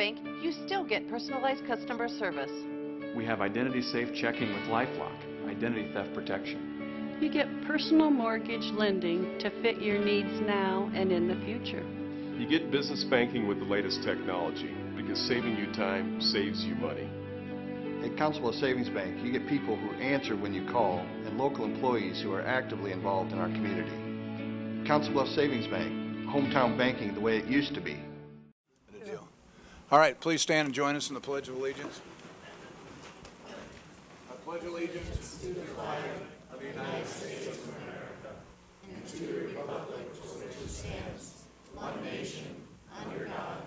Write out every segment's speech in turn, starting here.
bank, you still get personalized customer service. We have identity-safe checking with LifeLock, identity theft protection. You get personal mortgage lending to fit your needs now and in the future. You get business banking with the latest technology because saving you time saves you money. At Council Bluffs Savings Bank, you get people who answer when you call and local employees who are actively involved in our community. Council Bluffs Savings Bank, hometown banking the way it used to be. All right, please stand and join us in the Pledge of Allegiance. I pledge allegiance to the flag of the United States of America and to the republic for which it stands, one nation, under God,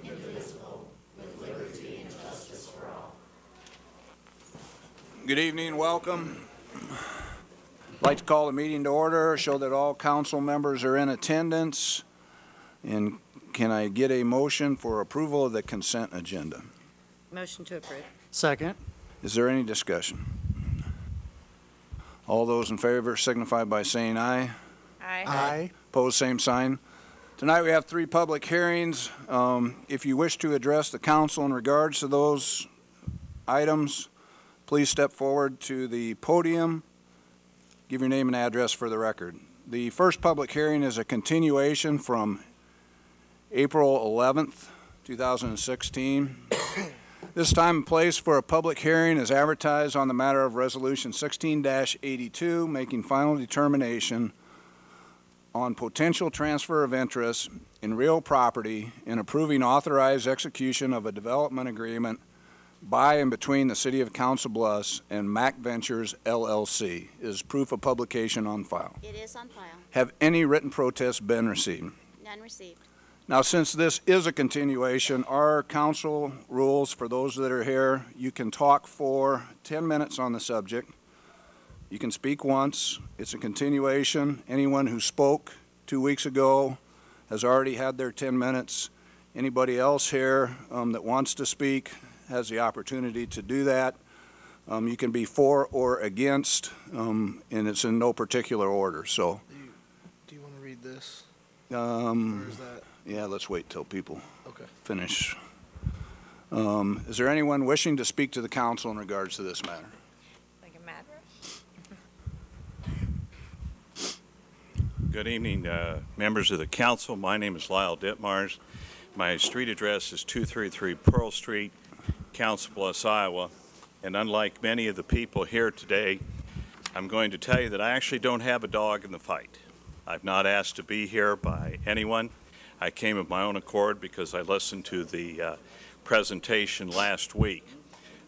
indivisible, with liberty and justice for all. Good evening, welcome. I'd like to call the meeting to order, show that all council members are in attendance, and can I get a motion for approval of the consent agenda? Motion to approve. Second. Is there any discussion? All those in favor signify by saying aye. Aye. Aye. Opposed, same sign. Tonight we have 3 public hearings. If you wish to address the council in regards to those items, please step forward to the podium. Give your name and address for the record. The first public hearing is a continuation from April 11th, 2016. This time and place for a public hearing is advertised on the matter of Resolution 16-82, making final determination on potential transfer of interest in real property and approving authorized execution of a development agreement by and between the City of Council Bluffs and Mac Ventures, LLC. Is proof of publication on file? It is on file. Have any written protests been received? None received. Now, since this is a continuation, our council rules for those that are here, you can talk for 10 minutes on the subject. You can speak once. It's a continuation. Anyone who spoke 2 weeks ago has already had their 10 minutes. Anybody else here that wants to speak has the opportunity to do that. You can be for or against, and it's in no particular order. So, Do you want to read this? Or is that? Yeah, let's wait till people Okay. finish. Is there anyone wishing to speak to the council in regards to this matter? Like a mad rush? Good evening, members of the council. My name is Lyle Ditmars. My street address is 233 Pearl Street, Council Bluffs, Iowa. And unlike many of the people here today, I'm going to tell you that I actually don't have a dog in the fight. I've not asked to be here by anyone. I came of my own accord because I listened to the presentation last week.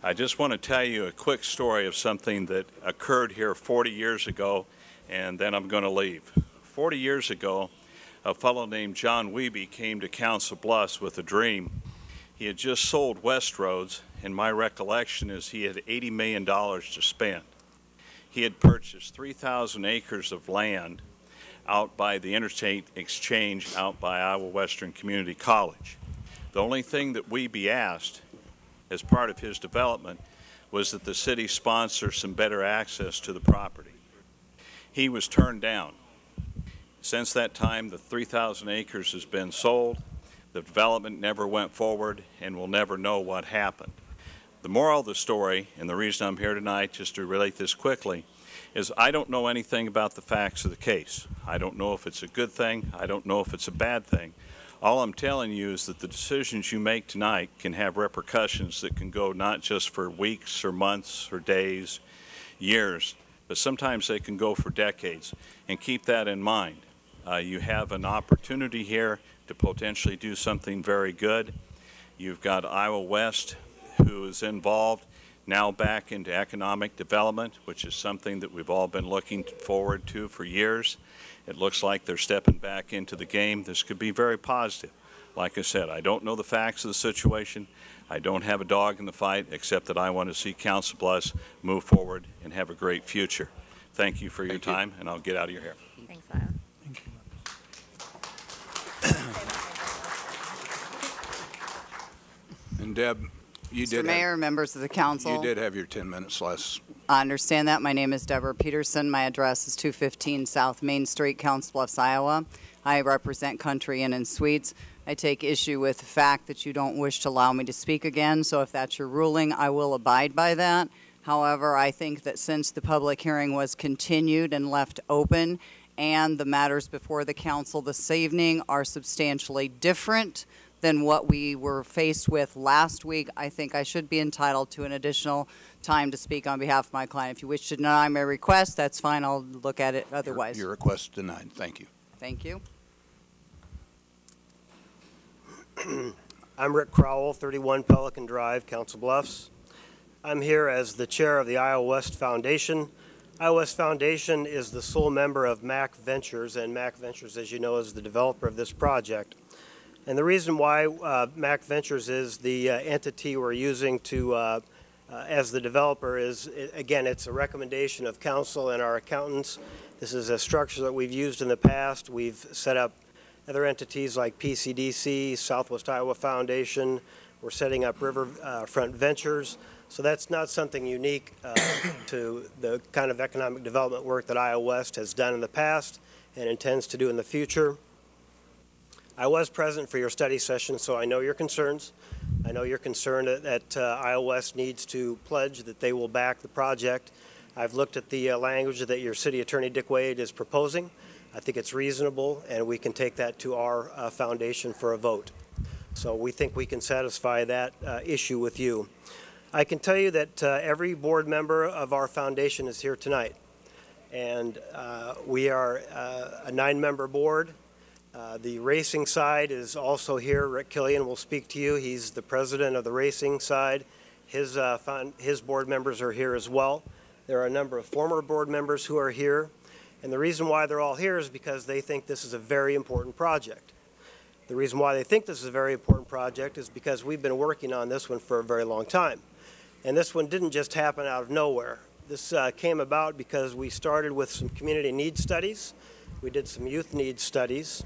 I just want to tell you a quick story of something that occurred here 40 years ago, and then I'm going to leave. 40 years ago, a fellow named John Wiebe came to Council Bluffs with a dream. He had just sold West Roads, and my recollection is he had $80 million to spend. He had purchased 3,000 acres of land out by the Interstate Exchange out by Iowa Western Community College. The only thing that Wiebe asked as part of his development was that the city sponsor some better access to the property. He was turned down. Since that time, the 3,000 acres has been sold. The development never went forward, and we'll never know what happened. The moral of the story, and the reason I'm here tonight, just to relate this quickly, is I don't know anything about the facts of the case. I don't know if it's a good thing. I don't know if it's a bad thing. All I'm telling you is that the decisions you make tonight can have repercussions that can go not just for weeks or months or days, years, but sometimes they can go for decades. And keep that in mind. You have an opportunity here to potentially do something very good. You've got Iowa West, who is involved now back into economic development, which is something that we've all been looking forward to for years. It looks like they're stepping back into the game. This could be very positive. Like I said, I don't know the facts of the situation. I don't have a dog in the fight, except that I want to see Council Bluffs move forward and have a great future. Thank you for your time, and I'll get out of your hair. Thanks, Lyle. And Deb, you Mr. did Mayor, members of the council. You did have your 10 minutes last. I understand that. My name is Deborah Peterson. My address is 215 South Main Street, Council Bluffs, Iowa. I represent Country Inn and Suites. I take issue with the fact that you don't wish to allow me to speak again, so if that's your ruling, I will abide by that. However, I think that since the public hearing was continued and left open, and the matters before the council this evening are substantially different than what we were faced with last week, I think I should be entitled to an additional time to speak on behalf of my client. If you wish to deny my request, that's fine. I'll look at it otherwise. Your request is denied. Thank you. Thank you. I'm Rick Crowell, 31 Pelican Drive, Council Bluffs. I'm here as the chair of the Iowa West Foundation. Iowa West Foundation is the sole member of MAC Ventures, and MAC Ventures, as you know, is the developer of this project. And the reason why MAC Ventures is the entity we're using to as the developer is, again, it's a recommendation of council and our accountants. This is a structure that we've used in the past. We've set up other entities like PCDC, Southwest Iowa Foundation. We're setting up Riverfront Ventures. So that's not something unique to the kind of economic development work that Iowa West has done in the past and intends to do in the future. I was present for your study session, so I know your concerns. I know you're concerned that Iowa West needs to pledge that they will back the project. I've looked at the language that your City Attorney Dick Wade is proposing. I think it's reasonable, and we can take that to our foundation for a vote. So we think we can satisfy that issue with you. I can tell you that every board member of our foundation is here tonight, and we are a 9-member board. The racing side is also here. Rick Killian will speak to you. He's the president of the racing side. His board members are here as well. There are a number of former board members who are here, and the reason why they're all here is because they think this is a very important project. The reason why they think this is a very important project is because we've been working on this one for a very long time. And this one didn't just happen out of nowhere. This came about because we started with some community needs studies. We did some youth needs studies.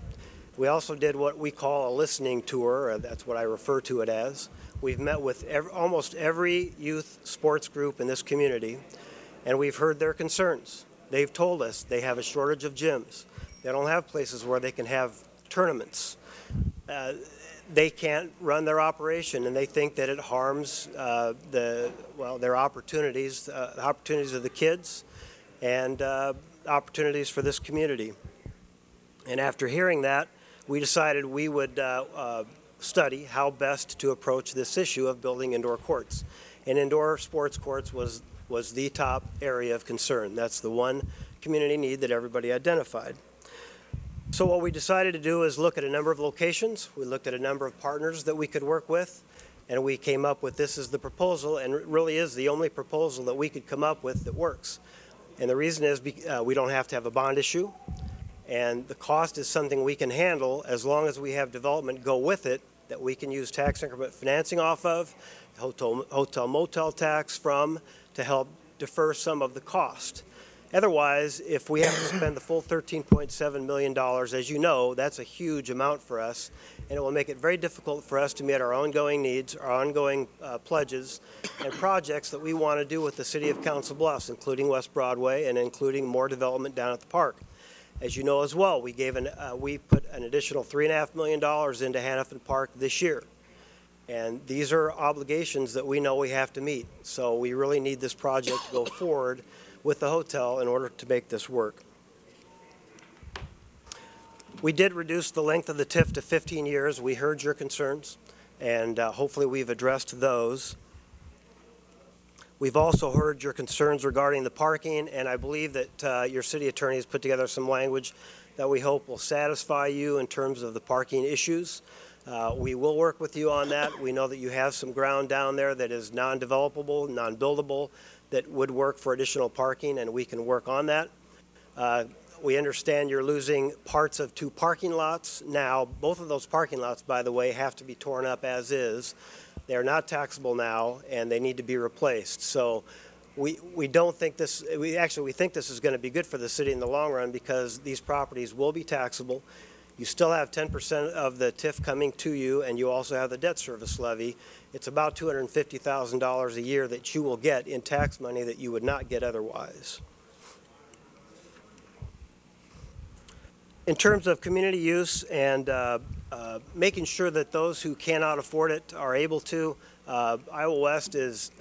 We also did what we call a listening tour, or that's what I refer to it as. We've met with almost every youth sports group in this community, and we've heard their concerns. They've told us they have a shortage of gyms. They don't have places where they can have tournaments. They can't run their operation, and they think that it harms their opportunities, the opportunities of the kids, and opportunities for this community. And after hearing that, we decided we would study how best to approach this issue of building indoor courts. And indoor sports courts was the top area of concern. That's the one community need that everybody identified. So what we decided to do is look at a number of locations. We looked at a number of partners that we could work with, and we came up with this as the proposal, and it really is the only proposal that we could come up with that works. And the reason is we don't have to have a bond issue, and the cost is something we can handle as long as we have development go with it that we can use tax increment financing off of, hotel motel tax from, to help defer some of the cost. Otherwise, if we have to spend the full $13.7 million, as you know, that's a huge amount for us, and it will make it very difficult for us to meet our ongoing needs, our ongoing pledges, and projects that we want to do with the City of Council Bluffs, including West Broadway and including more development down at the park. As you know as well, we put an additional $3.5 million into Hannafin Park this year. And these are obligations that we know we have to meet. So we really need this project to go forward with the hotel in order to make this work. We did reduce the length of the TIF to 15 years. We heard your concerns, and hopefully we've addressed those. We've also heard your concerns regarding the parking, and I believe that your city attorney has put together some language that we hope will satisfy you in terms of the parking issues. We will work with you on that. We know that you have some ground down there that is non-developable, non-buildable, that would work for additional parking, and we can work on that. We understand you're losing parts of 2 parking lots now. Both of those parking lots, by the way, have to be torn up as is. They're not taxable now, and they need to be replaced. So we don't think this, we think this is going to be good for the city in the long run because these properties will be taxable. You still have 10% of the TIF coming to you, and you also have the debt service levy. It's about $250,000 a year that you will get in tax money that you would not get otherwise. In terms of community use and making sure that those who cannot afford it are able to, Iowa West is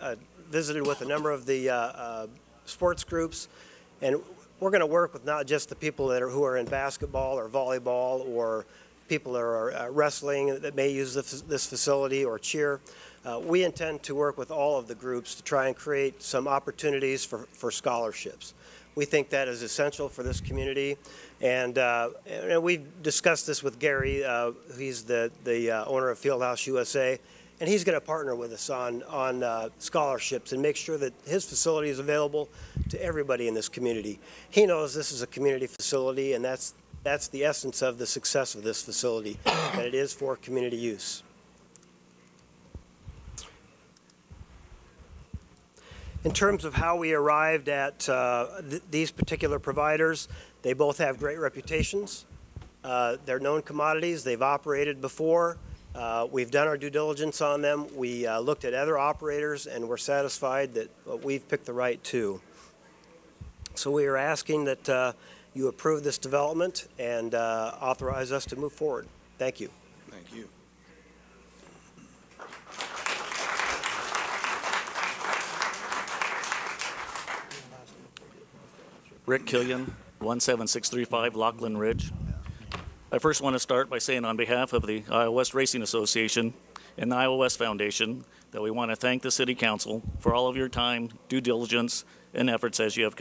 visited with a number of the sports groups, and we're going to work with not just the people who are in basketball or volleyball or people that are wrestling that may use this facility or cheer. We intend to work with all of the groups to try and create some opportunities for scholarships. We think that is essential for this community, and we've discussed this with Gary. He's the owner of Fieldhouse USA, and he's going to partner with us on scholarships and make sure that his facility is available to everybody in this community. He knows this is a community facility, and that's the essence of the success of this facility, that it is for community use. In terms of how we arrived at these particular providers, they both have great reputations. They're known commodities. They've operated before. We've done our due diligence on them. We looked at other operators, and we're satisfied that we've picked the right two. So we are asking that you approve this development and authorize us to move forward. Thank you. Thank you. Rick Killian, 17635 Lachlan Ridge. I first want to start by saying on behalf of the Iowa West Racing Association and the Iowa West Foundation that we want to thank the City Council for all of your time, due diligence, and efforts as you have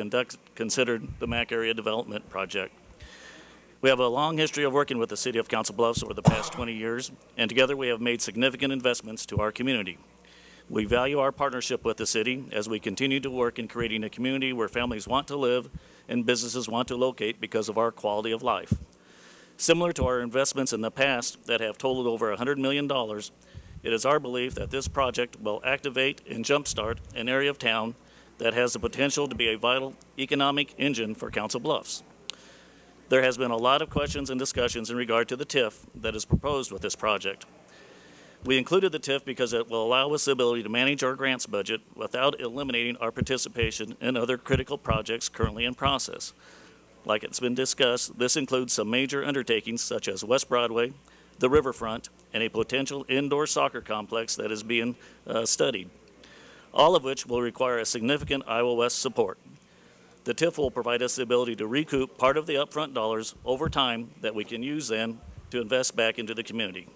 considered the Mac Area Development Project. We have a long history of working with the City of Council Bluffs over the past 20 years, and together we have made significant investments to our community. We value our partnership with the city as we continue to work in creating a community where families want to live and businesses want to locate because of our quality of life. Similar to our investments in the past that have totaled over $100 million, it is our belief that this project will activate and jumpstart an area of town that has the potential to be a vital economic engine for Council Bluffs. There has been a lot of questions and discussions in regard to the TIF that is proposed with this project. We included the TIF because it will allow us the ability to manage our grants budget without eliminating our participation in other critical projects currently in process. Like it's been discussed, this includes some major undertakings such as West Broadway, the riverfront, and a potential indoor soccer complex that is being studied, all of which will require a significant Iowa West support. The TIF will provide us the ability to recoup part of the upfront dollars over time that we can use then to invest back into the community.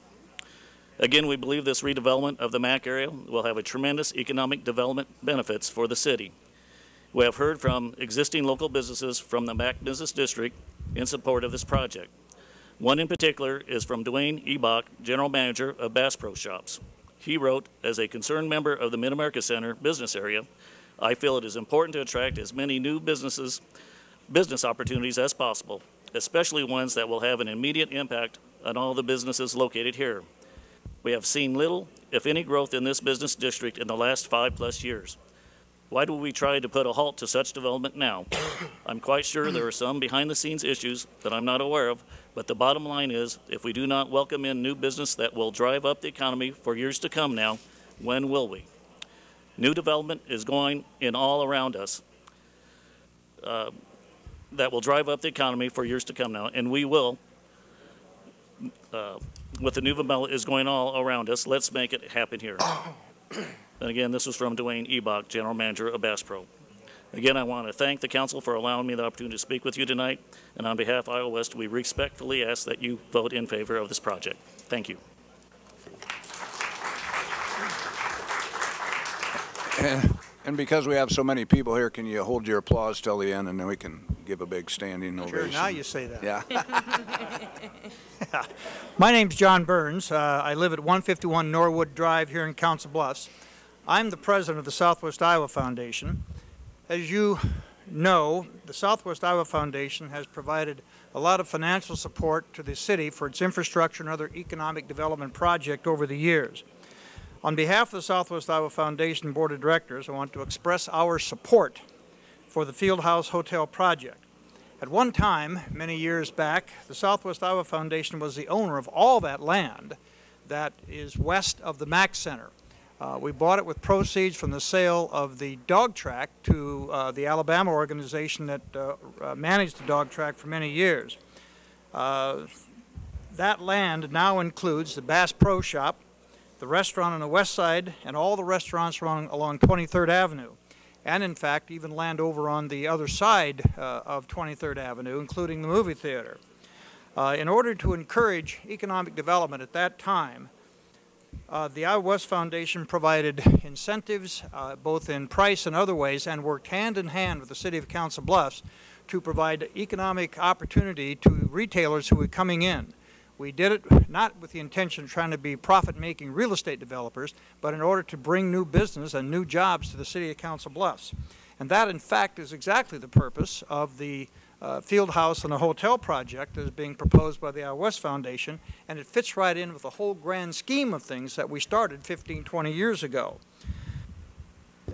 Again, we believe this redevelopment of the Mac area will have a tremendous economic development benefits for the city. We have heard from existing local businesses from the Mac Business District in support of this project. One in particular is from Dwayne Ebach, General Manager of Bass Pro Shops. He wrote, as a concerned member of the Mid-America Center business area, I feel it is important to attract as many new business opportunities as possible, especially ones that will have an immediate impact on all the businesses located here. We have seen little, if any, growth in this business district in the last 5+ years. Why do we try to put a halt to such development now? I'm quite sure there are some behind-the-scenes issues that I'm not aware of, but the bottom line is, if we do not welcome in new business that will drive up the economy for years to come now, when will we? New development is going in all around us that will drive up the economy for years to come now, and we will. With the new development is going all around us, let's make it happen here. And again, this was from Dwayne Ebach, General Manager of Bass Pro. Again, I want to thank the council for allowing me the opportunity to speak with you tonight. And on behalf of Iowa West, we respectfully ask that you vote in favor of this project. Thank you. And because we have so many people here, can you hold your applause till the end, and then we can give a big standing ovation? Sure, now you say that. Yeah. My name's John Burns. I live at 151 Norwood Drive here in Council Bluffs. I'm the president of the Southwest Iowa Foundation. As you know, the Southwest Iowa Foundation has provided a lot of financial support to the city for its infrastructure and other economic development project over the years. On behalf of the Southwest Iowa Foundation Board of Directors, I want to express our support for the Fieldhouse Hotel project. At one time, many years back, the Southwest Iowa Foundation was the owner of all that land that is west of the Mack Center. We bought it with proceeds from the sale of the dog track to the Alabama organization that managed the dog track for many years. That land now includes the Bass Pro Shop, the restaurant on the west side, and all the restaurants along 23rd Avenue. And in fact, even land over on the other side of 23rd Avenue, including the movie theater. In order to encourage economic development at that time, the Iowa West Foundation provided incentives, both in price and other ways, and worked hand in hand with the City of Council Bluffs to provide economic opportunity to retailers who were coming in. We did it not with the intention of trying to be profit-making real estate developers, but in order to bring new business and new jobs to the City of Council Bluffs. And that, in fact, is exactly the purpose of the field house and a hotel project that is being proposed by the Iowa West Foundation, and it fits right in with the whole grand scheme of things that we started 15, 20 years ago.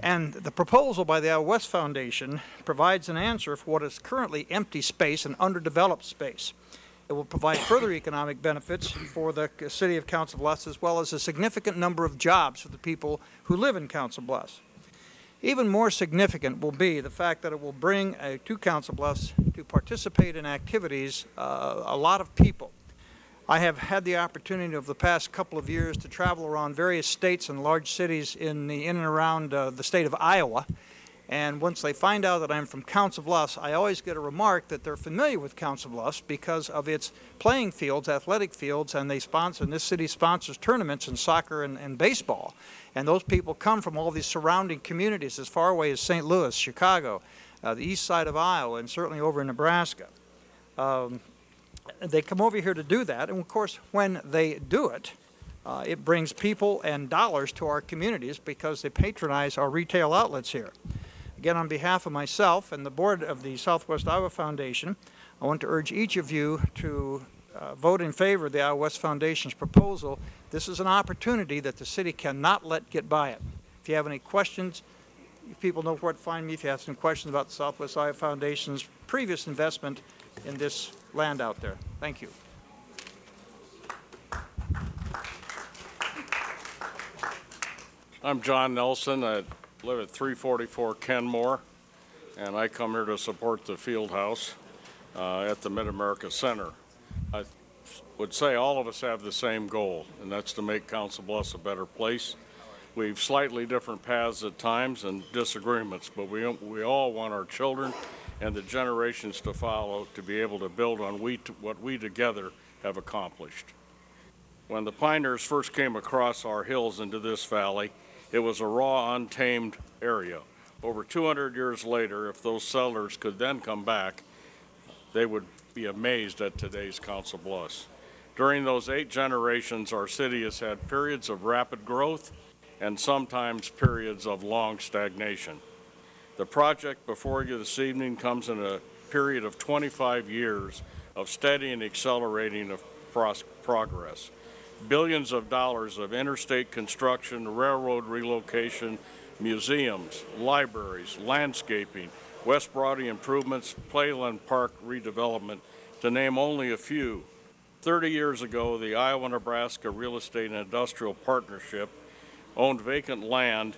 And the proposal by the Iowa West Foundation provides an answer for what is currently empty space and underdeveloped space. It will provide further economic benefits for the City of Council Bluffs, as well as a significant number of jobs for the people who live in Council Bluffs. Even more significant will be the fact that it will bring to Council Bluffs to participate in activities a lot of people. I have had the opportunity over the past couple of years to travel around various states and large cities in and around the state of Iowa. And once they find out that I'm from Council Bluffs, I always get a remark that they're familiar with Council Bluffs because of its playing fields, athletic fields, and this city sponsors tournaments in soccer and baseball. And those people come from all these surrounding communities as far away as St. Louis, Chicago, the east side of Iowa, and certainly over in Nebraska. They come over here to do that, and of course, when they do it, it brings people and dollars to our communities because they patronize our retail outlets here. Again, on behalf of myself and the board of the Southwest Iowa Foundation, I want to urge each of you to vote in favor of the Iowa West Foundation's proposal. This is an opportunity that the city cannot let get by it. If you have any questions, people know where to find me if you have some questions about the Southwest Iowa Foundation's previous investment in this land out there. Thank you. I'm John Nelson. I live at 344 Kenmore, and I come here to support the field house at the Mid-America Center. I would say all of us have the same goal, and that's to make Council Bluffs a better place. We've slightly different paths at times and disagreements, but we all want our children and the generations to follow to be able to build on what we together have accomplished. When the pioneers first came across our hills into this valley, it was a raw, untamed area. Over 200 years later, if those settlers could then come back, they would be amazed at today's Council Bluffs. During those 8 generations, our city has had periods of rapid growth and sometimes periods of long stagnation. The project before you this evening comes in a period of 25 years of steady and accelerating of progress. Billions of dollars of interstate construction, railroad relocation, museums, libraries, landscaping, West Broadway improvements, Playland Park redevelopment, to name only a few. 30 years ago, the Iowa-Nebraska Real Estate and Industrial Partnership owned vacant land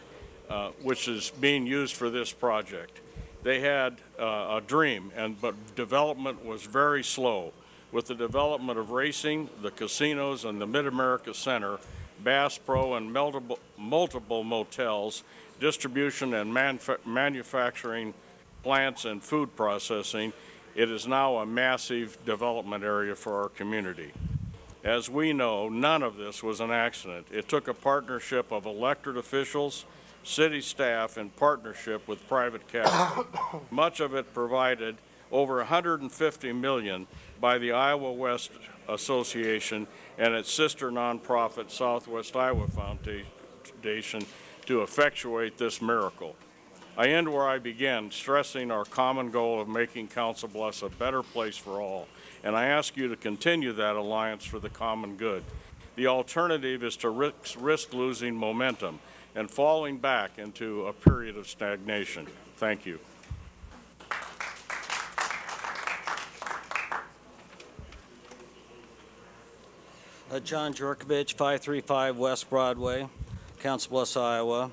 which is being used for this project. They had a dream, but development was very slow. With the development of racing, the casinos, and the Mid-America Center, Bass Pro, and multiple motels, distribution and manufacturing plants, and food processing, it is now a massive development area for our community. As we know, none of this was an accident. It took a partnership of elected officials, city staff, in partnership with private capital. Much of it provided over $150 million by the Iowa West Association and its sister nonprofit Southwest Iowa Foundation to effectuate this miracle. I end where I began, stressing our common goal of making Council Bluffs a better place for all, and I ask you to continue that alliance for the common good. The alternative is to risk losing momentum and falling back into a period of stagnation. Thank you. John Jerkovich, 535 West Broadway, Council Bluffs, Iowa.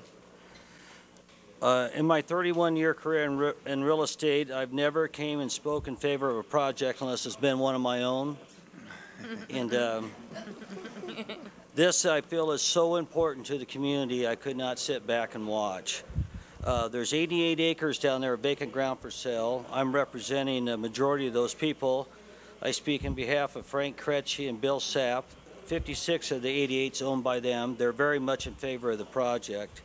In my 31-year career in real estate, I've never came and spoke in favor of a project unless it's been one of my own. And this, I feel, is so important to the community, I could not sit back and watch. There's 88 acres down there of vacant ground for sale. I'm representing a majority of those people. I speak in behalf of Frank Kretschy and Bill Sapp. 56 of the 88 is owned by them. They're very much in favor of the project.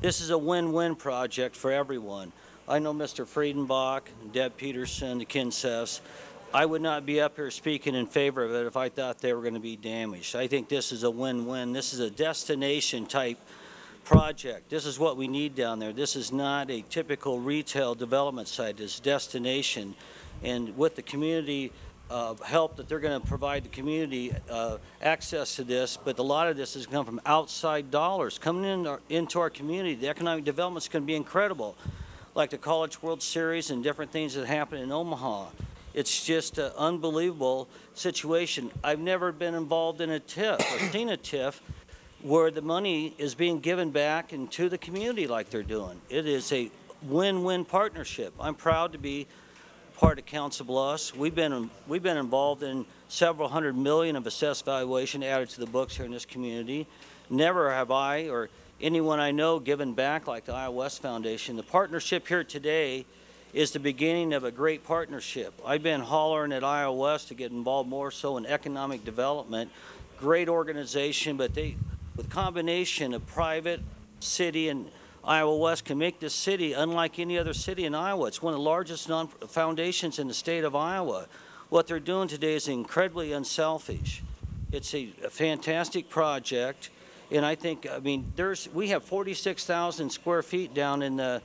This is a win-win project for everyone. I know Mr. Friedenbach, Deb Peterson, the Kinsefs. I would not be up here speaking in favor of it if I thought they were going to be damaged. I think this is a win-win. This is a destination type project. This is what we need down there. This is not a typical retail development site. It's destination. And with the community help that they're going to provide the community access to this, but a lot of this is going to come from outside dollars coming into our community. The economic development is going to be incredible, like the College World Series and different things that happen in Omaha. It's just an unbelievable situation. I've never been involved in a TIF or seen a TIF where the money is being given back into the community like they're doing. It is a win-win partnership. I'm proud to be part of Council Bluffs. We've been involved in several $100 million of assessed valuation added to the books here in this community. Never have I or anyone I know given back like the Iowa West Foundation. The partnership here today is the beginning of a great partnership. I've been hollering at Iowa West to get involved more so in economic development. Great organization, but with combination of private, city, and Iowa West can make this city unlike any other city in Iowa. It's one of the largest foundations in the state of Iowa. What they're doing today is incredibly unselfish. It's a fantastic project, and I think, we have 46,000 square feet down in the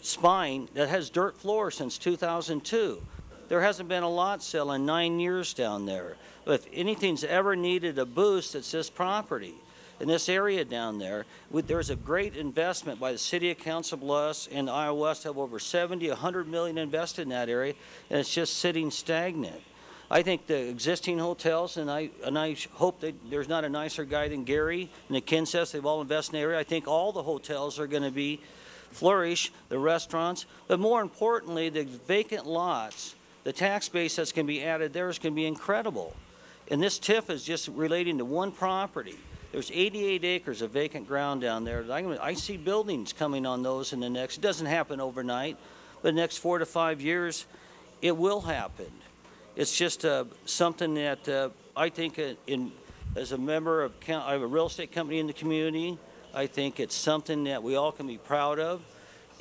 spine that has dirt floor since 2002. There hasn't been a lot sale in 9 years down there. But if anything's ever needed a boost, it's this property. In this area down there, there's a great investment by the City of Council Bluffs and Iowa West have over 70, 100 million invested in that area, and it's just sitting stagnant. I think the existing hotels, and I hope that there's not a nicer guy than Gary and the Kinsefs, they've all invested in the area. I think all the hotels are going to flourish, the restaurants, but more importantly, the vacant lots, the tax base that's going to be added there is going to be incredible. And this TIF is just relating to one property. There's 88 acres of vacant ground down there. I see buildings coming on those in the next, it doesn't happen overnight, but the next 4 to 5 years, it will happen. It's just something that I think as a member of, I have a real estate company in the community, I think it's something that we all can be proud of.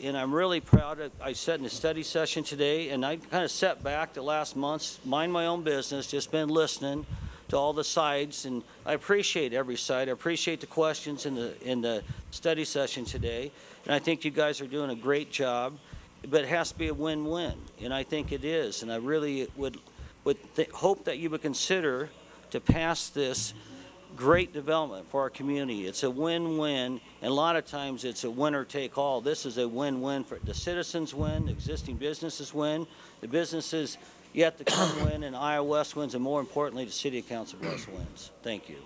And I'm really proud of, I sat in a study session today, and I kind of sat back the last months, mind my own business, just been listening to all the sides, and I appreciate every side. I appreciate the questions in the study session today, and I think you guys are doing a great job, but it has to be a win-win, and I think it is, and I really would hope that you would consider to pass this great development for our community. It's a win-win, and a lot of times it's a winner-take-all. This is a win-win for the citizens win, existing businesses win, the businesses yet to come win, and Iowa West wins, and more importantly, the City of Council Bluffs wins. Thank you.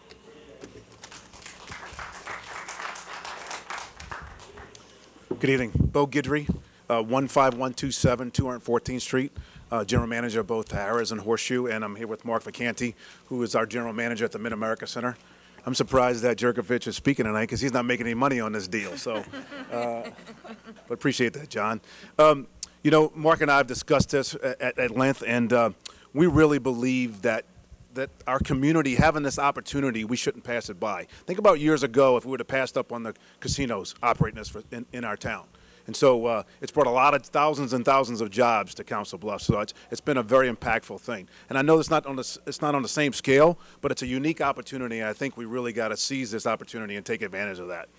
Good evening. Bo Guidry, 15127 214th Street, General Manager of both Harrah's and Horseshoe, and I'm here with Mark Vacanti, who is our General Manager at the Mid-America Center. I'm surprised that Jerkovich is speaking tonight because he's not making any money on this deal, so, but appreciate that, John. You know, Mark and I have discussed this at length, and we really believe that our community having this opportunity, we shouldn't pass it by. Think about years ago if we would have passed up on the casinos operating this in our town. And so it's brought a lot of thousands and thousands of jobs to Council Bluffs. So it's been a very impactful thing. And I know it's not on the same scale, but it's a unique opportunity. And I think we really got to seize this opportunity and take advantage of that.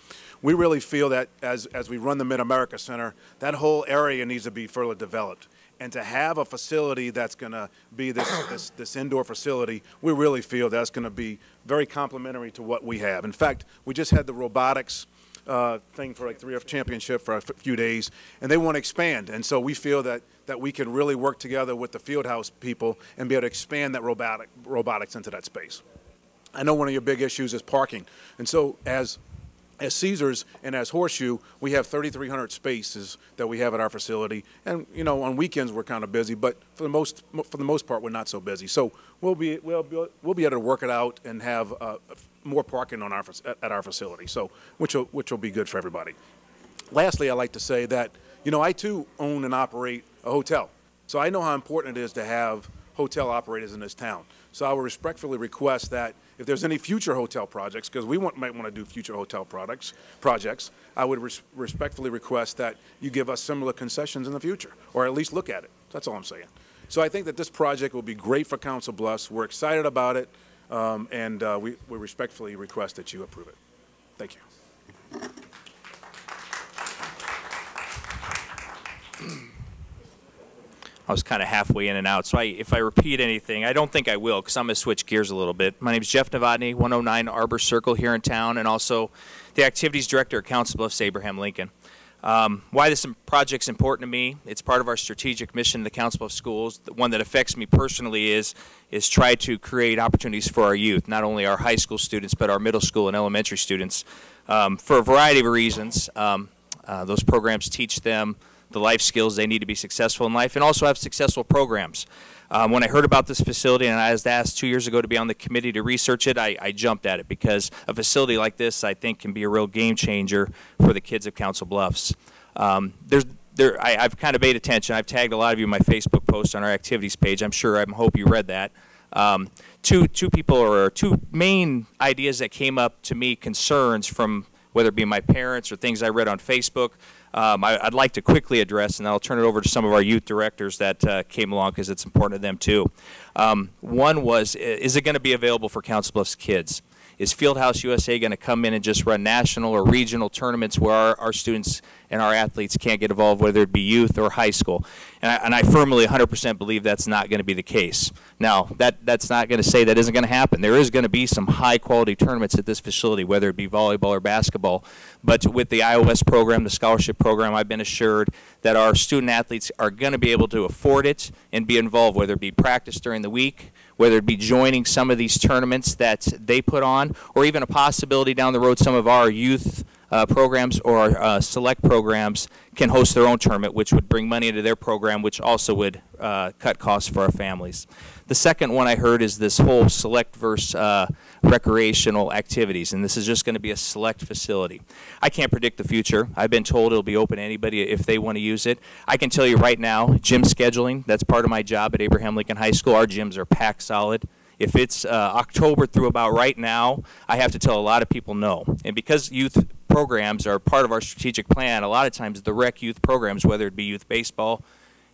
We really feel that as we run the Mid-America Center, that whole area needs to be further developed. And to have a facility that's going to be this indoor facility, we really feel that's going to be very complementary to what we have. In fact, we just had the robotics thing for like championship for a few days, and they want to expand. And so we feel that we can really work together with the field house people and be able to expand that robotics into that space. I know one of your big issues is parking. And so as Caesars and as Horseshoe, we have 3,300 spaces that we have at our facility. And, you know, on weekends we're kind of busy, but for the most part we're not so busy. So we'll be able to work it out and have more parking on at our facility. So which will be good for everybody. Lastly, I'd like to say that, you know, I too own and operate a hotel. So I know how important it is to have hotel operators in this town. So I would respectfully request that if there's any future hotel projects, because we might want to do future hotel projects, I would respectfully request that you give us similar concessions in the future, or at least look at it. That's all I'm saying. So I think that this project will be great for Council Bluffs. We're excited about it, and we respectfully request that you approve it. Thank you. I was kind of halfway in and out, so if I repeat anything, I don't think I will, because I'm going to switch gears a little bit. My name is Jeff Novotny, 109 Arbor Circle here in town, and also the Activities Director at Council Bluffs Abraham Lincoln. Why this project's important to me, it's part of our strategic mission in the Council Bluffs schools. The one that affects me personally is try to create opportunities for our youth, not only our high school students, but our middle school and elementary students. For a variety of reasons, those programs teach them the life skills they need to be successful in life, and also have successful programs. When I heard about this facility and I was asked 2 years ago to be on the committee to research it, I jumped at it, because a facility like this I think can be a real game changer for the kids of Council Bluffs. I've kind of paid attention. I've tagged a lot of you in my Facebook post on our activities page. I hope you read that. Two main ideas that came up to me, concerns from whether it be my parents or things I read on Facebook, I'd like to quickly address, and I'll turn it over to some of our youth directors that came along, because it's important to them too. One was, is it going to be available for Council Bluffs kids? Is Fieldhouse USA going to come in and just run national or regional tournaments where our students and our athletes can't get involved, whether it be youth or high school? And I firmly 100% believe that's not going to be the case. Now, that's not going to say that isn't going to happen. There is going to be some high-quality tournaments at this facility, whether it be volleyball or basketball. But with the iOS program, the scholarship program, I've been assured that our student athletes are going to be able to afford it and be involved, whether it be practice during the week, whether it be joining some of these tournaments that they put on, or even a possibility down the road some of our youth programs or select programs can host their own tournament, which would bring money into their program, which also would cut costs for our families. The second one I heard is this whole select versus recreational activities, and this is just going to be a select facility. I can't predict the future. I've been told it'll be open to anybody if they want to use it. I can tell you right now, gym scheduling, that's part of my job at Abraham Lincoln High School. Our gyms are packed solid. If it's October through about right now, I have to tell a lot of people no. And because youth programs are part of our strategic plan, a lot of times the rec youth programs, whether it be youth baseball,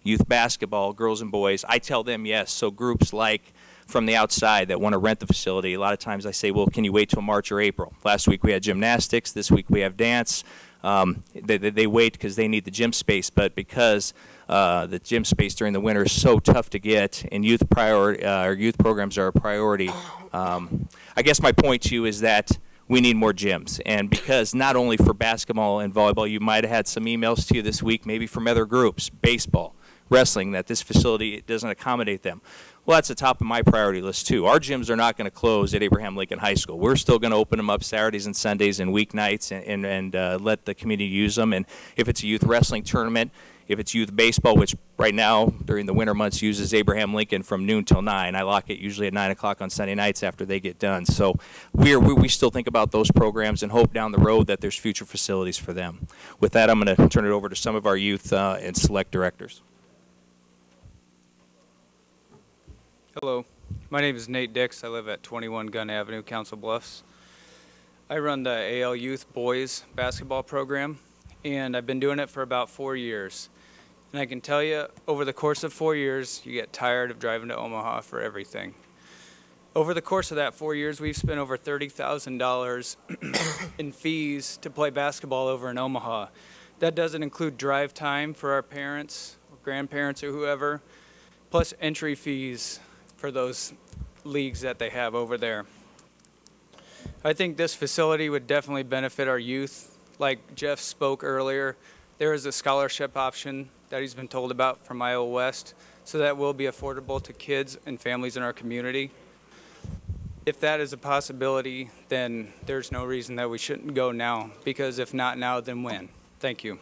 youth basketball, girls and boys, I tell them yes. So groups like from the outside that want to rent the facility, a lot of times I say, well, can you wait till March or April? Last week we had gymnastics. This week we have dance. They wait because they need the gym space, but because the gym space during the winter is so tough to get, and youth programs are a priority. I guess my point to you is that we need more gyms, and because not only for basketball and volleyball, you might have had some emails to you this week, maybe from other groups, baseball, wrestling, that this facility doesn't accommodate them. Well, that's the top of my priority list too. Our gyms are not going to close at Abraham Lincoln High School. We're still going to open them up Saturdays and Sundays and weeknights and let the community use them. And if it's a youth wrestling tournament, if it's youth baseball, which right now during the winter months uses Abraham Lincoln from noon till 9, I lock it usually at 9 o'clock on Sunday nights after they get done. So we still think about those programs and hope down the road that there's future facilities for them. With that, I'm going to turn it over to some of our youth and select directors. Hello, my name is Nate Dix. I live at 21 Gun Avenue, Council Bluffs. I run the AL Youth Boys Basketball program, and I've been doing it for about 4 years. And I can tell you, over the course of 4 years, you get tired of driving to Omaha for everything. Over the course of that 4 years, we've spent over $30,000 in fees to play basketball over in Omaha. That doesn't include drive time for our parents, or grandparents, or whoever, plus entry fees for those leagues that they have over there. I think this facility would definitely benefit our youth. Like Jeff spoke earlier, there is a scholarship option that he's been told about from Iowa West, so that will be affordable to kids and families in our community. if that is a possibility, then there's no reason that we shouldn't go now, because if not now, then when? Thank you.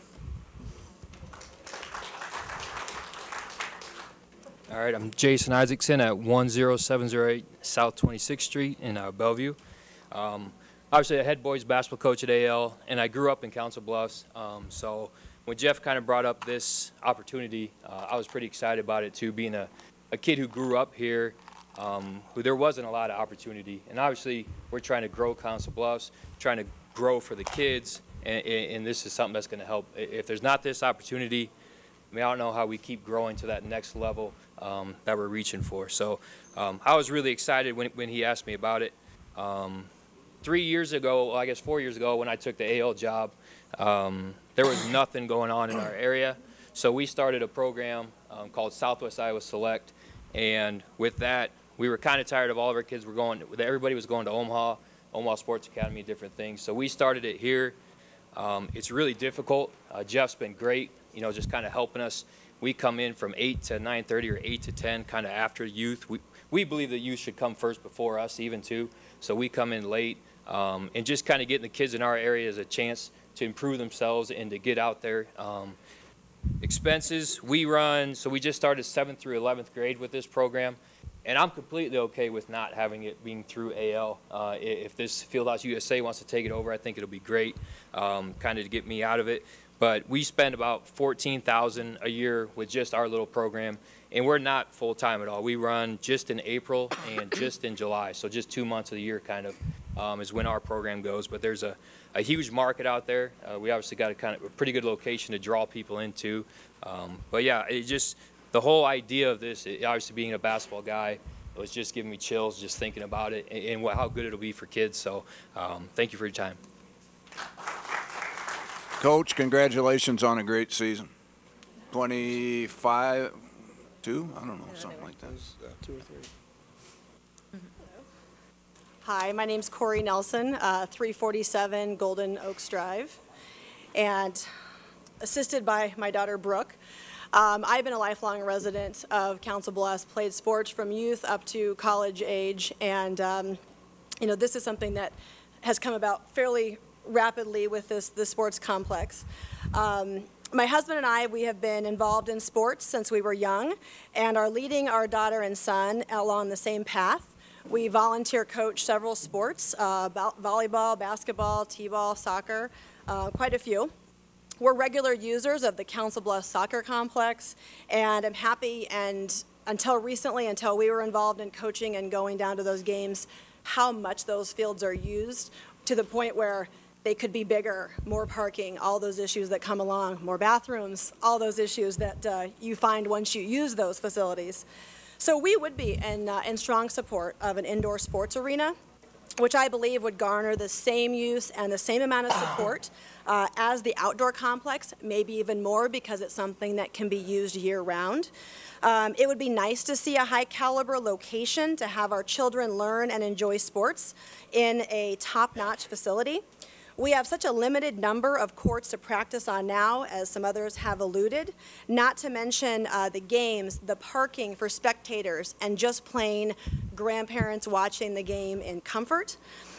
All right, I'm Jason Isaacson at 10708 South 26th Street in Bellevue. Obviously, a head boys basketball coach at AL, and I grew up in Council Bluffs. So when Jeff kind of brought up this opportunity, I was pretty excited about it too, being a kid who grew up here, who there wasn't a lot of opportunity. And obviously, we're trying to grow Council Bluffs, trying to grow for the kids, and this is something that's going to help. If there's not this opportunity, I mean, I don't know how we keep growing to that next level that we're reaching for. So I was really excited when he asked me about it. 3 years ago, well, I guess 4 years ago, when I took the AL job, there was nothing going on in our area. So we started a program called Southwest Iowa Select, and with that, we were kind of tired of all of our kids everybody was going to Omaha Sports Academy, different things. So we started it here. It's really difficult. Jeff's been great, you know, just kind of helping us. We come in from 8 to 9:30 or 8 to 10, kind of after youth. We believe that youth should come first before us even too. So we come in late and just kind of getting the kids in our area as a chance to improve themselves and to get out there. Expenses, we run, so we just started 7th through 11th grade with this program. And I'm completely okay with not having it being through AL. If this Fieldhouse USA wants to take it over, I think it'll be great, kind of to get me out of it. But we spend about $14,000 a year with just our little program, and we're not full-time at all. We run just in April and just in July, so just 2 months of the year kind of is when our program goes. But there's a huge market out there. We obviously got a pretty good location to draw people into. But yeah, it just, the whole idea of this, obviously being a basketball guy, it was just giving me chills just thinking about it and how good it'll be for kids. So thank you for your time. Coach, congratulations on a great season. 25, 2? I don't know, something like that. 2 or 3. Hi, my name's Corey Nelson, 347 Golden Oaks Drive, and assisted by my daughter Brooke. I've been a lifelong resident of Council Bluffs, played sports from youth up to college age, and you know, this is something that has come about fairly rapidly with this sports complex. My husband and I, we have been involved in sports since we were young and are leading our daughter and son along the same path. We volunteer coach several sports, volleyball, basketball, t-ball, soccer, quite a few. We're regular users of the Council Bluffs soccer complex, and I'm happy, and until recently, until we were involved in coaching and going down to those games, how much those fields are used, to the point where they could be bigger, more parking, all those issues that come along, more bathrooms, all those issues that you find once you use those facilities. So we would be in strong support of an indoor sports arena, which I believe would garner the same use and the same amount of support as the outdoor complex, maybe even more, because it's something that can be used year-round. It would be nice to see a high-caliber location to have our children learn and enjoy sports in a top-notch facility. We have such a limited number of courts to practice on now, as some others have alluded, not to mention the games, the parking for spectators, and just plain grandparents watching the game in comfort.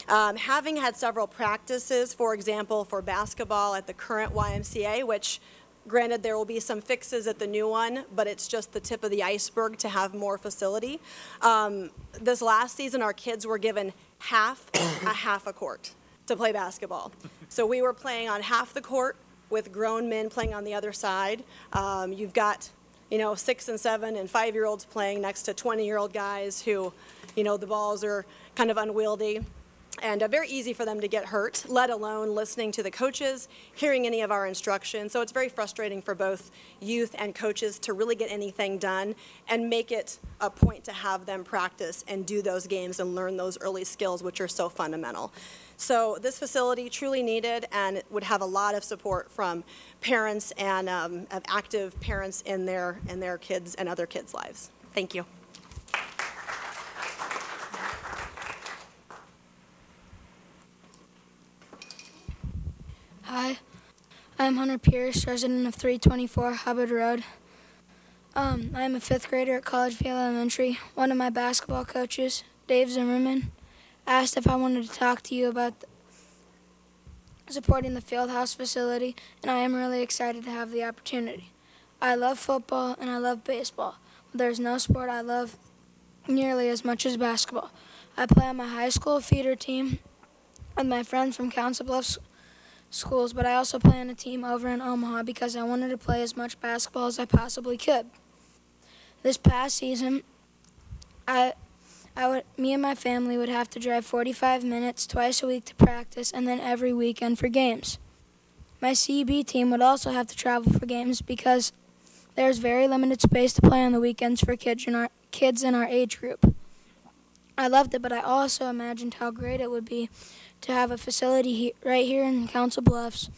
Having had several practices, for example, for basketball at the current YMCA, which granted there will be some fixes at the new one, but it's just the tip of the iceberg to have more facility. This last season, our kids were given half a court to play basketball. So we were playing on half the court with grown men playing on the other side. You've got, you know, 6 and 7 and 5-year-olds playing next to 20-year-old guys who, you know, the balls are kind of unwieldy and very easy for them to get hurt, let alone listening to the coaches, hearing any of our instructions. So it's very frustrating for both youth and coaches to really get anything done and make it a point to have them practice and do those games and learn those early skills, which are so fundamental. So this facility truly needed, and it would have a lot of support from parents and of active parents in their kids and other kids' lives. Thank you. Hi, I'm Hunter Pierce, resident of 324 Hubbard Road. I'm a 5th grader at College View Elementary. One of my basketball coaches, Dave Zimmerman, asked if I wanted to talk to you about supporting the Fieldhouse facility, and I am really excited to have the opportunity. I love football and I love baseball, but there's no sport I love nearly as much as basketball. I play on my high school feeder team with my friends from Council Bluffs schools, but I also play on a team over in Omaha because I wanted to play as much basketball as I possibly could. This past season, me and my family would have to drive 45 minutes twice a week to practice and then every weekend for games. My CB team would also have to travel for games because there's very limited space to play on the weekends for kids in our age group. I loved it, but I also imagined how great it would be to have a facility right here in Council Bluffs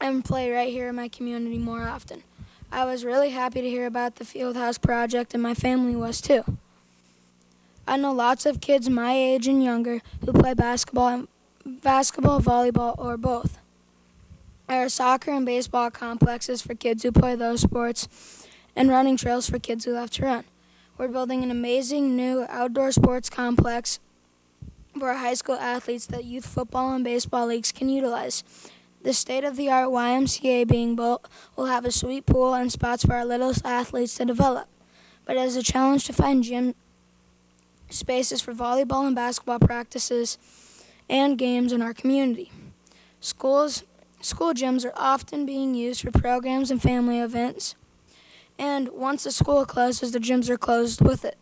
and play right here in my community more often. I was really happy to hear about the Fieldhouse project, and my family was too. I know lots of kids my age and younger who play basketball, volleyball, or both. There are soccer and baseball complexes for kids who play those sports and running trails for kids who love to run. We're building an amazing new outdoor sports complex for our high school athletes that youth football and baseball leagues can utilize. The state-of-the-art YMCA being built will have a sweet pool and spots for our littlest athletes to develop. But it is a challenge to find gym spaces for volleyball and basketball practices and games in our community. School gyms are often being used for programs and family events, and once the school closes, the gyms are closed with it.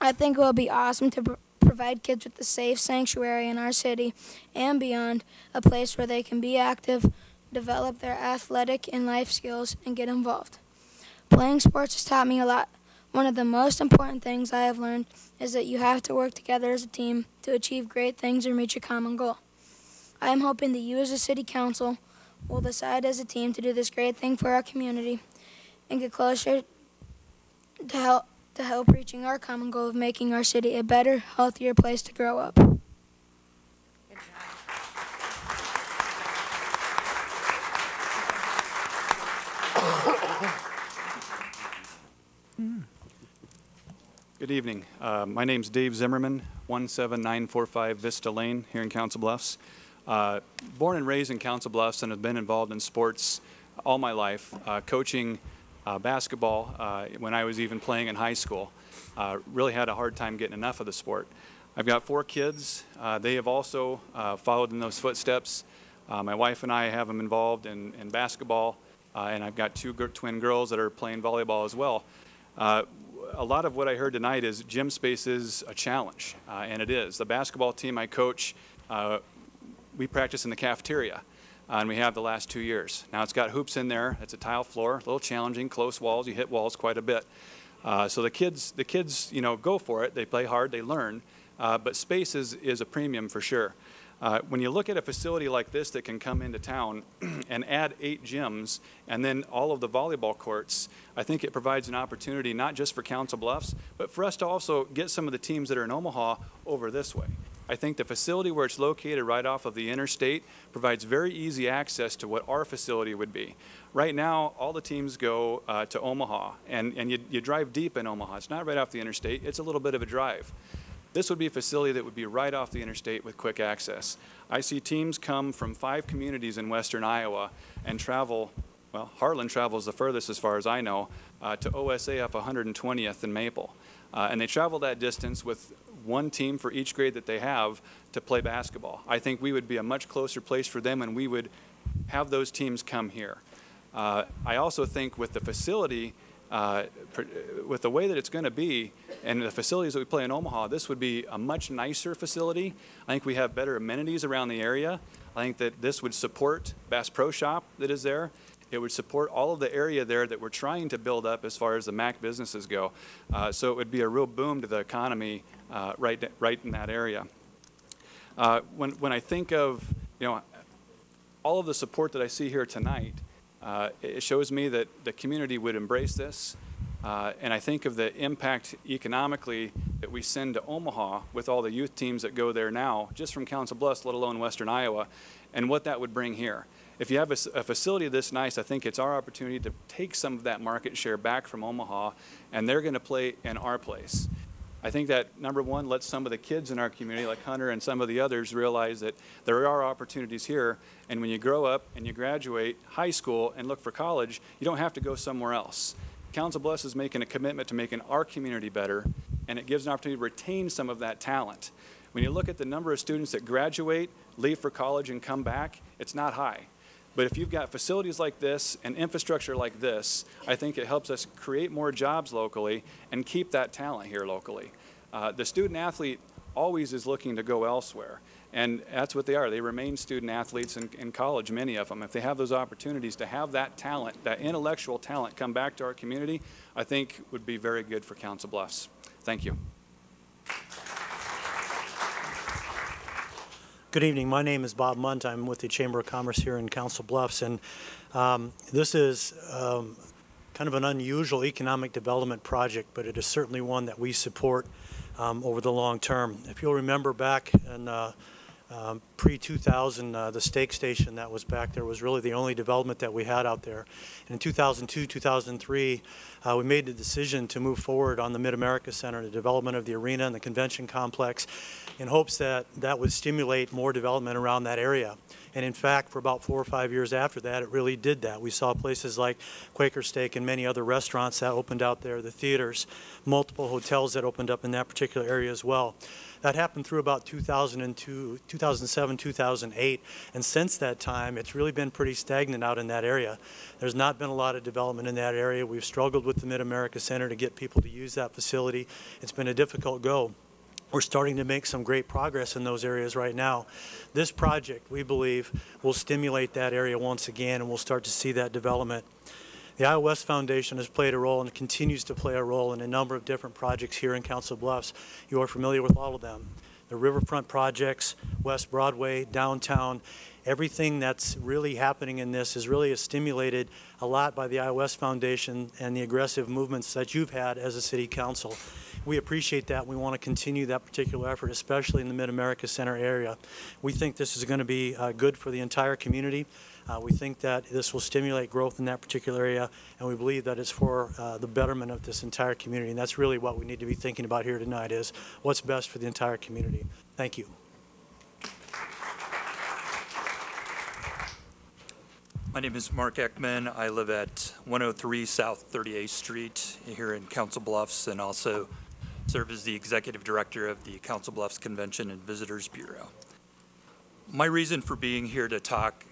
I think it will be awesome to provide kids with a safe sanctuary in our city and beyond, a place where they can be active, develop their athletic and life skills, and get involved. Playing sports has taught me a lot. One of the most important things I have learned is that you have to work together as a team to achieve great things and reach a common goal. I am hoping that you as a city council will decide as a team to do this great thing for our community and get closer to help reaching our common goal of making our city a better, healthier place to grow up. Good evening. My name's Dave Zimmerman, 17945 Vista Lane here in Council Bluffs. Born and raised in Council Bluffs and have been involved in sports all my life, coaching basketball when I was even playing in high school. Really had a hard time getting enough of the sport. I've got 4 kids. They have also followed in those footsteps. My wife and I have them involved in basketball, and I've got 2 twin girls that are playing volleyball as well. A lot of what I heard tonight is gym space is a challenge, and it is. The basketball team I coach, we practice in the cafeteria, and we have the last 2 years. Now it's got hoops in there. It's a tile floor, a little challenging, close walls. You hit walls quite a bit. So the kids, you know, go for it. They play hard, they learn, but space is a premium for sure. When you look at a facility like this that can come into town and add 8 gyms and then all of the volleyball courts, I think it provides an opportunity not just for Council Bluffs, but for us to also get some of the teams that are in Omaha over this way. I think the facility where it's located right off of the interstate provides very easy access to what our facility would be. Right now, all the teams go to Omaha, and you drive deep in Omaha. It's not right off the interstate. It's a little bit of a drive. This would be a facility that would be right off the interstate with quick access. I see teams come from 5 communities in western Iowa and travel, well, Harlan travels the furthest as far as I know, to OSA off 120th and Maple. And they travel that distance with 1 team for each grade that they have to play basketball. I think we would be a much closer place for them, and we would have those teams come here. I also think with the facility, with the way that it's going to be and the facilities that we play in Omaha, this would be a much nicer facility. I think we have better amenities around the area. I think that this would support Bass Pro Shop that is there. It would support all of the area there that we're trying to build up as far as the MAC businesses go. So it would be a real boom to the economy right in that area. When I think of, you know, all of the support that I see here tonight, it shows me that the community would embrace this, and I think of the impact economically that we send to Omaha with all the youth teams that go there now, just from Council Bluffs, let alone western Iowa, and what that would bring here. If you have a facility this nice, I think it's our opportunity to take some of that market share back from Omaha, and they're going to play in our place. I think that, number one, lets some of the kids in our community, like Hunter and some of the others, realize that there are opportunities here, and when you grow up and you graduate high school and look for college, you don't have to go somewhere else. Council Bluffs is making a commitment to making our community better, and it gives an opportunity to retain some of that talent. When you look at the number of students that graduate, leave for college, and come back, it's not high. But if you've got facilities like this and infrastructure like this, I think it helps us create more jobs locally and keep that talent here locally. The student athlete always is looking to go elsewhere, and that's what they are. They remain student athletes in college, many of them. If they have those opportunities to have that talent, that intellectual talent, come back to our community, I think would be very good for Council Bluffs. Thank you. Good evening. My name is Bob Munt. I'm with the Chamber of Commerce here in Council Bluffs, and this is kind of an unusual economic development project, but it is certainly one that we support over the long term. If you'll remember back in pre-2000, the stake station that was back there was really the only development that we had out there. And in 2002, 2003, we made the decision to move forward on the Mid-America Center, the development of the arena and the convention complex, in hopes that that would stimulate more development around that area. And in fact, for about 4 or 5 years after that, it really did that. We saw places like Quaker Steak and many other restaurants that opened out there, the theaters, multiple hotels that opened up in that particular area as well. That happened through about 2002, 2007, 2008, and since that time, it's really been pretty stagnant out in that area. There's not been a lot of development in that area. We've struggled with the Mid-America Center to get people to use that facility. It's been a difficult go. We're starting to make some great progress in those areas right now. This project, we believe, will stimulate that area once again, and we'll start to see that development. The Iowa West Foundation has played a role and continues to play a role in a number of different projects here in Council Bluffs. You are familiar with all of them. The riverfront projects, West Broadway, downtown, everything that's really happening in this is really stimulated a lot by the Iowa West Foundation and the aggressive movements that you've had as a city council. We appreciate that. We want to continue that particular effort, especially in the Mid-America Center area. We think this is going to be good for the entire community. We think that this will stimulate growth in that particular area, and we believe that it's for the betterment of this entire community. And that's really what we need to be thinking about here tonight, is what's best for the entire community. Thank you. My name is Mark Ekman. I live at 103 South 38th Street here in Council Bluffs, and also serve as the Executive Director of the Council Bluffs Convention and Visitors Bureau. My reason for being here to talk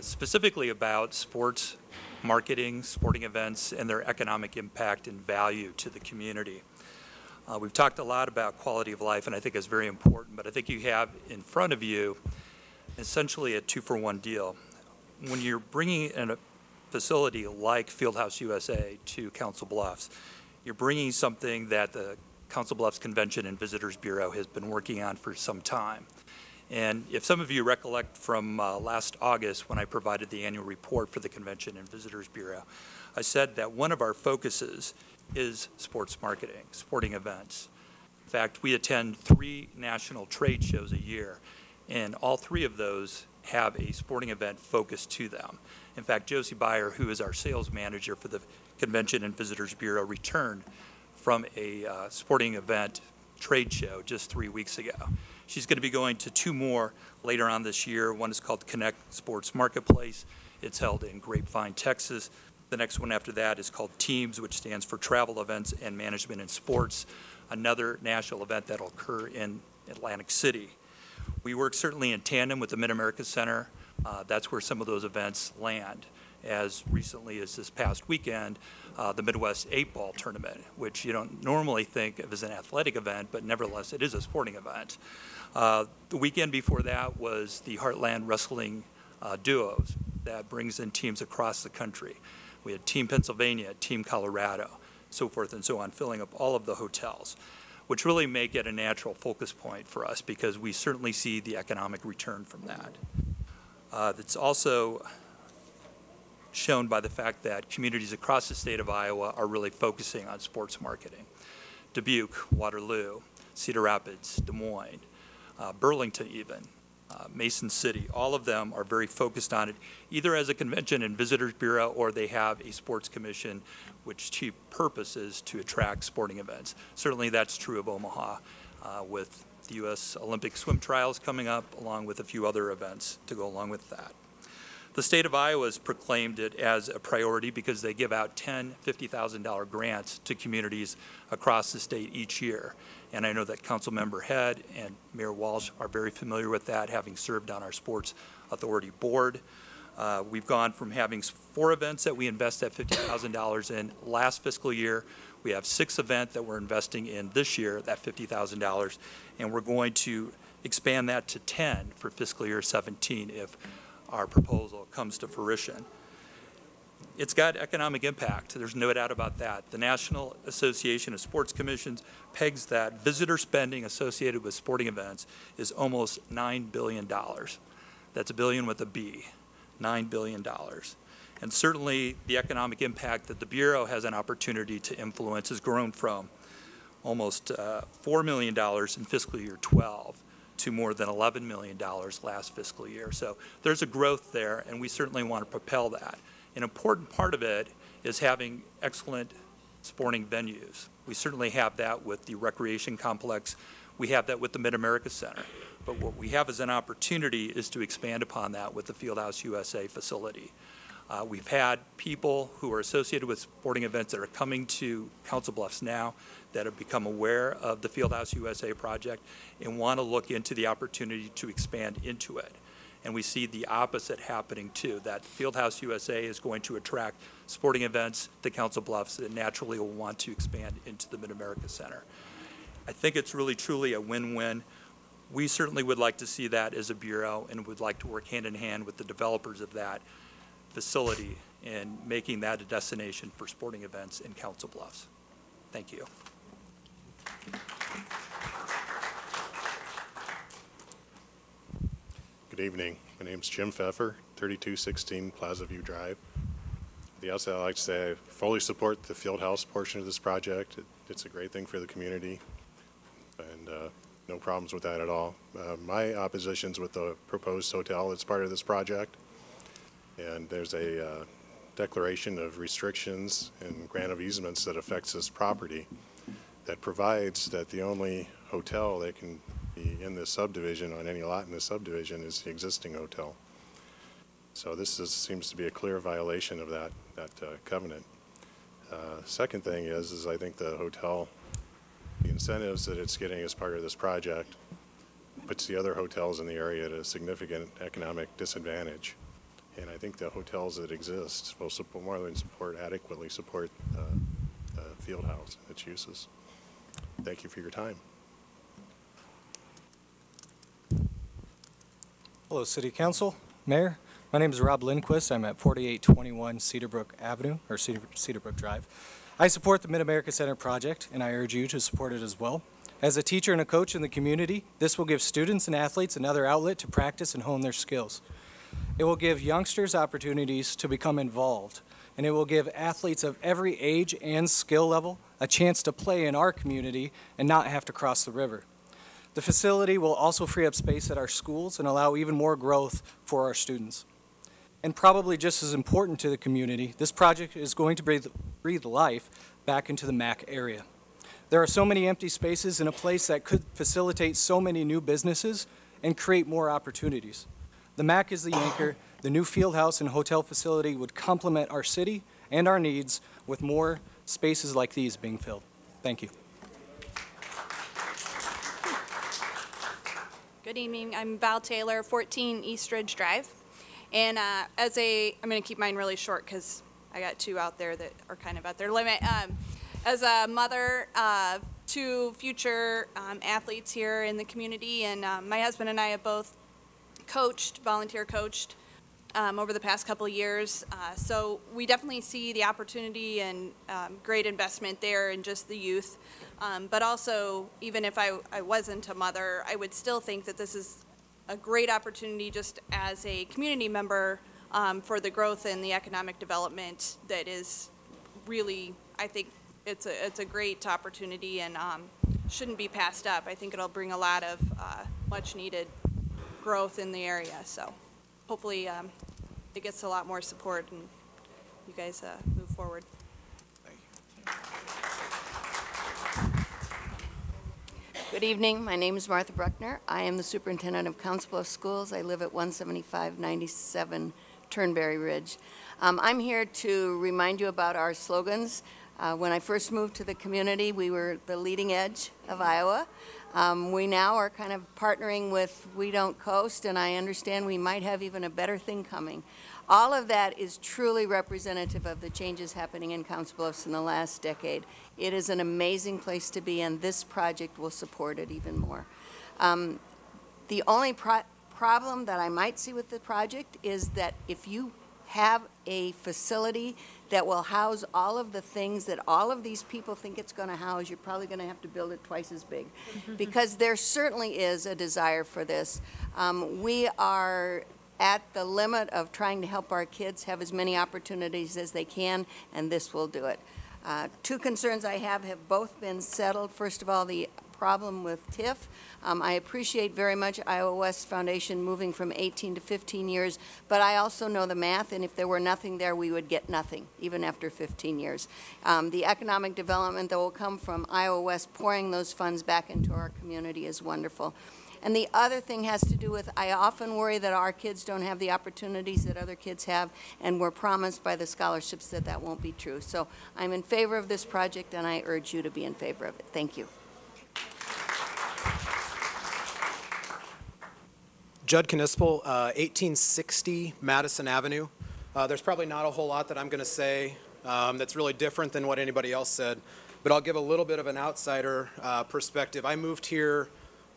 specifically about sports marketing, sporting events, and their economic impact and value to the community. We've talked a lot about quality of life, and I think it's very important, but I think you have in front of you essentially a 2-for-1 deal. When you're bringing in a facility like Fieldhouse USA to Council Bluffs, you're bringing something that the Council Bluffs Convention and Visitors Bureau has been working on for some time. And if some of you recollect from last August when I provided the annual report for the Convention and Visitors Bureau, I said that one of our focuses is sports marketing, sporting events. In fact, we attend 3 national trade shows a year, and all 3 of those have a sporting event focus to them. In fact, Josie Beyer, who is our sales manager for the Convention and Visitors Bureau, returned from a sporting event trade show just 3 weeks ago. She's going to be going to 2 more later on this year. One is called Connect Sports Marketplace. It's held in Grapevine, Texas. The next one after that is called Teams, which stands for Travel Events and Management in Sports, another national event that will occur in Atlantic City. We work certainly in tandem with the Mid-America Center. That's where some of those events land. As recently as this past weekend, the Midwest 8-Ball Tournament, which you don't normally think of as an athletic event, but nevertheless it is a sporting event. The weekend before that was the Heartland Wrestling Duos that brings in teams across the country. We had Team Pennsylvania, Team Colorado, so forth and so on, filling up all of the hotels, which really make it a natural focus point for us because we certainly see the economic return from that. It's also shown by the fact that communities across the state of Iowa are really focusing on sports marketing. Dubuque, Waterloo, Cedar Rapids, Des Moines, Burlington even, Mason City. All of them are very focused on it, either as a convention and visitors bureau, or they have a sports commission, which chief purpose is to attract sporting events. Certainly that's true of Omaha, with the U.S. Olympic swim trials coming up, along with a few other events to go along with that. The state of Iowa has proclaimed it as a priority because they give out $10,000, $50,000 grants to communities across the state each year. And I know that Councilmember Head and Mayor Walsh are very familiar with that, having served on our Sports Authority Board. We've gone from having 4 events that we invest that $50,000 in last fiscal year. We have 6 events that we're investing in this year, that $50,000, and we're going to expand that to 10 for fiscal year 17 if our proposal comes to fruition. It's got economic impact. There's no doubt about that. The National Association of Sports Commissions pegs that visitor spending associated with sporting events is almost $9 billion. That's a billion with a B, $9 billion. And certainly the economic impact that the Bureau has an opportunity to influence has grown from almost $4 million in fiscal year 12 to more than $11 million last fiscal year. So there's a growth there, and we certainly want to propel that. An important part of it is having excellent sporting venues. We certainly have that with the recreation complex. We have that with the Mid-America Center. But what we have as an opportunity is to expand upon that with the Fieldhouse USA facility. We've had people who are associated with sporting events that are coming to Council Bluffs now that have become aware of the Fieldhouse USA project and want to look into the opportunity to expand into it. And we see the opposite happening too, that Fieldhouse USA is going to attract sporting events to Council Bluffs that naturally will want to expand into the Mid-America Center. I think it's really truly a win-win. We certainly would like to see that as a Bureau and would like to work hand in hand with the developers of that facility in making that a destination for sporting events in Council Bluffs. Thank you. Good evening. My name is Jim Pfeffer, 3216 Plaza View Drive. At the outset, I'd like to say I fully support the Fieldhouse portion of this project. It's a great thing for the community, and no problems with that at all. My opposition's with the proposed hotel that's part of this project, and there's a declaration of restrictions and grant of easements that affects this property that provides that the only hotel that can be in this subdivision, on any lot in this subdivision, is the existing hotel. So this seems to be a clear violation of that covenant. Second thing is I think the hotel, the incentives that it's getting as part of this project puts the other hotels in the area at a significant economic disadvantage. And I think the hotels that exist will support, more than support, adequately support the Fieldhouse and its uses. Thank you for your time. Hello, City Council, Mayor. My name is Rob Lindquist. I'm at 4821 Cedarbrook Avenue, or Cedarbrook Drive. I support the Mid-America Center project, and I urge you to support it as well. As a teacher and a coach in the community, this will give students and athletes another outlet to practice and hone their skills. It will give youngsters opportunities to become involved, and it will give athletes of every age and skill level a chance to play in our community and not have to cross the river. The facility will also free up space at our schools and allow even more growth for our students. And probably just as important to the community, this project is going to breathe life back into the MAC area. There are so many empty spaces in a place that could facilitate so many new businesses and create more opportunities. The MAC is the anchor. The new Fieldhouse and hotel facility would complement our city and our needs with more spaces like these being filled. Thank you. Good evening. I'm Val Taylor, 14 East Ridge Drive. And I'm going to keep mine really short because I got 2 out there that are kind of at their limit. As a mother of 2 future athletes here in the community, and my husband and I have both volunteer coached over the past couple of years. So we definitely see the opportunity and great investment there in just the youth. But also, even if I wasn't a mother, I would still think that this is a great opportunity just as a community member for the growth and the economic development that is really, I think it's a great opportunity and shouldn't be passed up. I think it'll bring a lot of much needed growth in the area. So hopefully it gets a lot more support and you guys move forward. Good evening. My name is Martha Bruckner. I am the superintendent of Council Bluffs Schools. I live at 17597 Turnberry Ridge. I'm here to remind you about our slogans. When I first moved to the community, we were the leading edge of Iowa. We now are kind of partnering with We Don't Coast, and I understand we might have even a better thing coming. All of that is truly representative of the changes happening in Council Bluffs in the last decade. It is an amazing place to be, and this project will support it even more. The only problem that I might see with the project is that if you have a facility that will house all of the things that all of these people think it's going to house, you're probably going to have to build it twice as big. Because there certainly is a desire for this. We are at the limit of trying to help our kids have as many opportunities as they can, and this will do it. Two concerns I have both been settled. First of all, the problem with TIF. I appreciate very much Iowa West Foundation moving from 18 to 15 years, but I also know the math, and if there were nothing there, we would get nothing, even after 15 years. The economic development that will come from Iowa West pouring those funds back into our community is wonderful. And the other thing has to do with, I often worry that our kids don't have the opportunities that other kids have, and we're promised by the scholarships that that won't be true. So I'm in favor of this project, and I urge you to be in favor of it. Thank you. Judd Knispel, 1860 Madison Avenue. There's probably not a whole lot that I'm going to say that's really different than what anybody else said, but I'll give a little bit of an outsider perspective. I moved here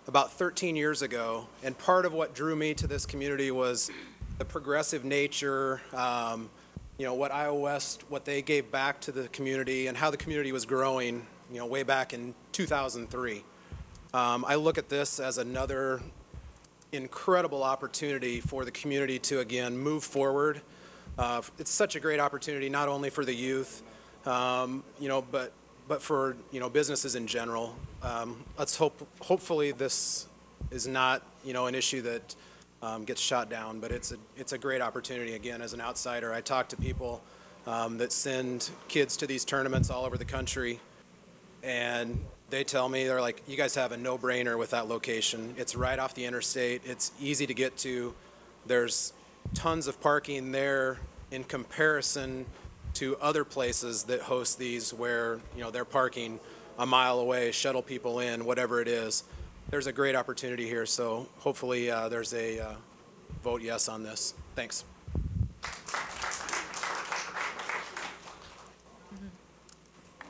about 13 years ago, and part of what drew me to this community was the progressive nature, you know, what Iowa West, what they gave back to the community and how the community was growing, you know, way back in 2003. I look at this as another incredible opportunity for the community to, again, move forward. It's such a great opportunity, not only for the youth, you know, but for, you know, businesses in general. Let's hopefully this is not, you know, an issue that gets shot down, but it's a great opportunity. Again, as an outsider, I talk to people that send kids to these tournaments all over the country, and they tell me, they're like, you guys have a no-brainer with that location. It's right off the interstate. It's easy to get to. There's tons of parking there in comparison to other places that host these where, you know, they're parking a mile away, shuttle people in, whatever it is. There's a great opportunity here, so hopefully there's a vote yes on this. Thanks.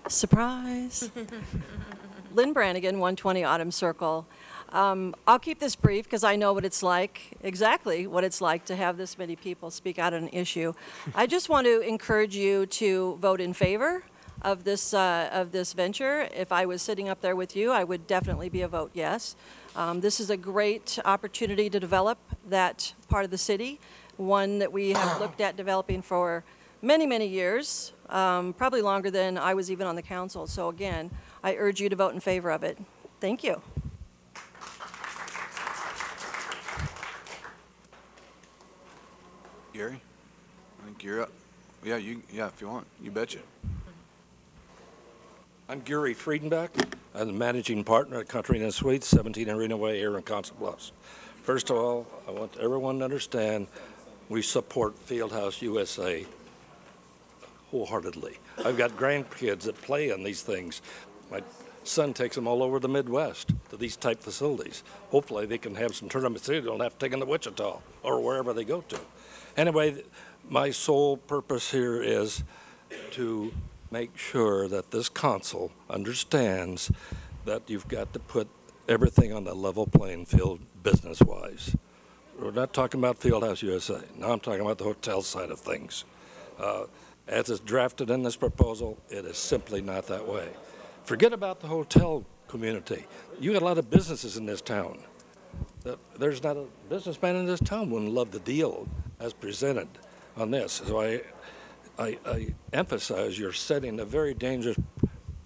Surprise. Lynn Brannigan, 120 Autumn Circle. I'll keep this brief because I know what it's like, exactly what it's like to have this many people speak out on an issue. I just want to encourage you to vote in favor of this venture. If I was sitting up there with you, I would definitely be a vote yes. This is a great opportunity to develop that part of the city, one that we have looked at developing for many, many years, probably longer than I was even on the council. So again, I urge you to vote in favor of it. Thank you. Gary, I think you're up. Yeah, if you want, you betcha. I'm Gary Friedenbach. I'm the managing partner at Country Inn Suites, 17 Arena Way here in Council Bluffs. First of all, I want everyone to understand we support Fieldhouse USA wholeheartedly. I've got grandkids that play on these things. My son takes them all over the Midwest to these type facilities. Hopefully they can have some tournaments there. They don't have to take them to Wichita or wherever they go to. Anyway, my sole purpose here is to make sure that this council understands that you've got to put everything on the level playing field business-wise. We're not talking about Fieldhouse USA. Now I'm talking about the hotel side of things. As it's drafted in this proposal, it is simply not that way. Forget about the hotel community. You got a lot of businesses in this town. There's not a businessman in this town wouldn't love the deal as presented on this. So I emphasize you're setting a very dangerous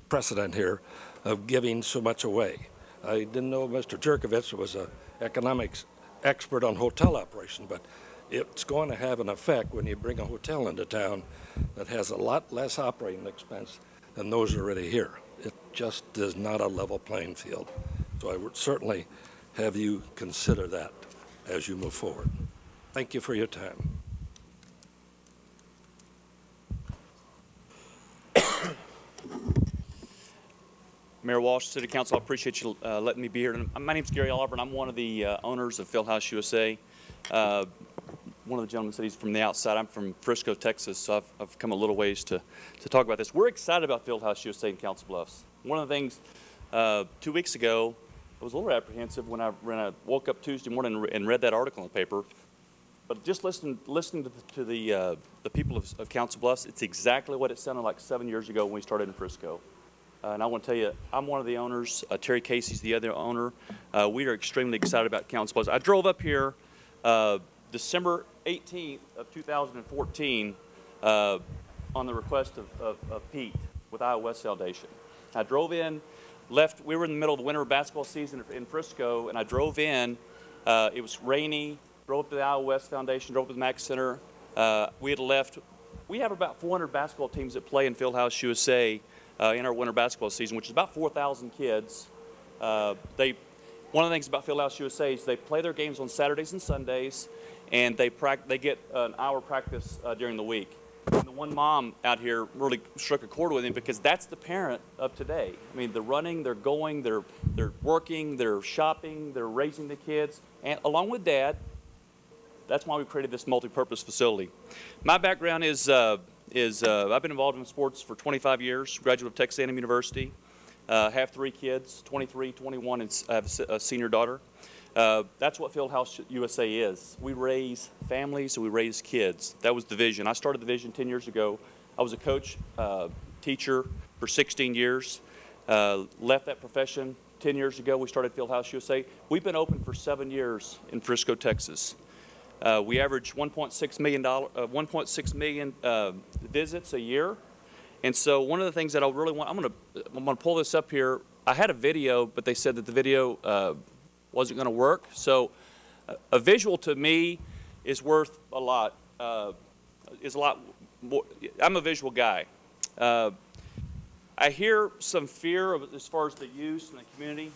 precedent here of giving so much away. I didn't know Mr. Jerkovich was an economics expert on hotel operation, but it's going to have an effect when you bring a hotel into town that has a lot less operating expense than those already here. It just is not a level playing field. So I would certainly have you consider that as you move forward. Thank you for your time. Mayor Walsh, City Council, I appreciate you letting me be here. My name's Gary Oliver, and I'm one of the owners of Fieldhouse USA. One of the gentlemen said he's from the outside. I'm from Frisco, Texas, so I've come a little ways to talk about this. We're excited about Fieldhouse USA in Council Bluffs. One of the things, 2 weeks ago, I was a little apprehensive when I woke up Tuesday morning and read that article in the paper. But just listening to the people of Council Bluffs, it's exactly what it sounded like 7 years ago when we started in Frisco. And I want to tell you, I'm one of the owners. Terry Casey's the other owner. We are extremely excited about Council Bluffs. I drove up here December 18th of 2014 on the request of Pete with Iowa West Foundation. I drove in, left. We were in the middle of the winter basketball season in Frisco, and I drove in. It was rainy. Drove up to the Iowa West Foundation, drove up to the Mack Center. We had left. We have about 400 basketball teams that play in Fieldhouse USA in our winter basketball season, which is about 4,000 kids. One of the things about Fieldhouse USA is they play their games on Saturdays and Sundays, and they get an hour practice during the week. And the one mom out here really struck a chord with him because that's the parent of today. I mean, they're running, they're going, they're working, they're shopping, they're raising the kids, and along with dad. That's why we created this multi-purpose facility. My background is I've been involved in sports for 25 years, graduate of Texas A&M University, have 3 kids, 23, 21, and I have a senior daughter. That's what Fieldhouse USA is. We raise families, we raise kids. That was the vision. I started the vision 10 years ago. I was a coach, teacher for 16 years, left that profession 10 years ago. We started Fieldhouse USA. We've been open for 7 years in Frisco, Texas. We average 1.6 million visits a year, and so one of the things that I really want, I'm going to pull this up here. I had a video, but they said that the video wasn't going to work. So a visual to me is worth a lot. Is a lot more. I'm a visual guy. I hear some fear as far as the use in the community.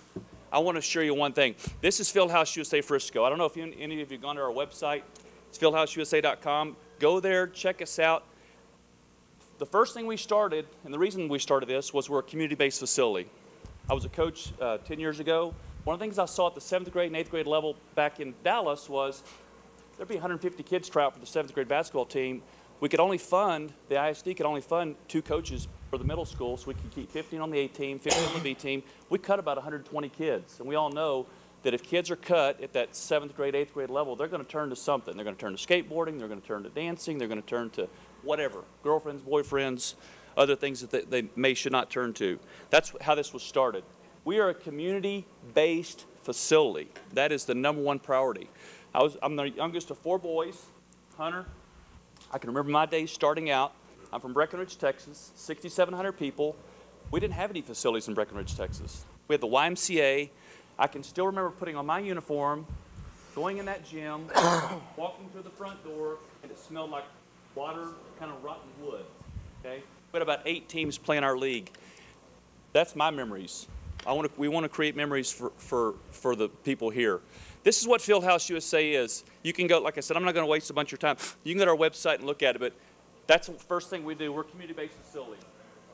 I want to assure you one thing. This is Fieldhouse USA Frisco. I don't know if any of you have gone to our website. It's fieldhouseusa.com. Go there, check us out. The first thing we started, and the reason we started this, was we're a community-based facility. I was a coach 10 years ago. One of the things I saw at the 7th grade and 8th grade level back in Dallas was there'd be 150 kids try out for the 7th grade basketball team. We could only fund, the ISD could only fund 2 coaches for the middle school, so we could keep 15 on the A team, 15 on the B team. We cut about 120 kids, and we all know that if kids are cut at that 7th grade, 8th grade level, they're going to turn to something. They're going to turn to skateboarding, they're going to turn to dancing, they're going to turn to whatever, girlfriends, boyfriends, other things that they should not turn to. That's how this was started. We are a community-based facility. That is the #1 priority. I'm the youngest of 4 boys. Hunter, I can remember my days starting out. I'm from Breckenridge, Texas, 6,700 people. We didn't have any facilities in Breckenridge, Texas. We had the YMCA. I can still remember putting on my uniform, going in that gym, walking through the front door, and it smelled like water, kind of rotten wood. Okay? We had about 8 teams playing our league. That's my memories. We want to create memories for the people here. This is what Fieldhouse USA is. You can go, like I said, I'm not going to waste a bunch of your time. You can go to our website and look at it, but that's the first thing we do. We're a community-based facility.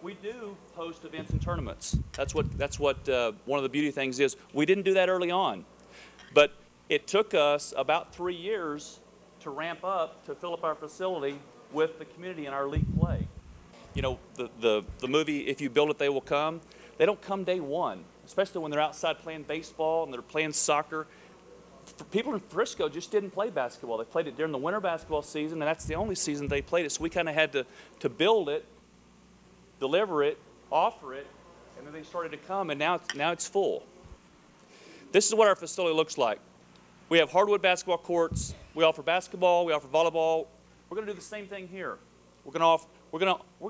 We do host events and tournaments. That's what one of the beauty things is. We didn't do that early on, but it took us about 3 years to ramp up, to fill up our facility with the community in our league play. You know, the movie, If You Build It, They Will Come. They don't come day one, especially when they're outside playing baseball and they're playing soccer. People in Frisco just didn't play basketball. They played it during the winter basketball season, and that's the only season they played it. So we kind of had to build it, deliver it, offer it, and then they started to come, and now it's full. This is what our facility looks like. We have hardwood basketball courts. We offer basketball. We offer volleyball. We're going to do the same thing here. We're going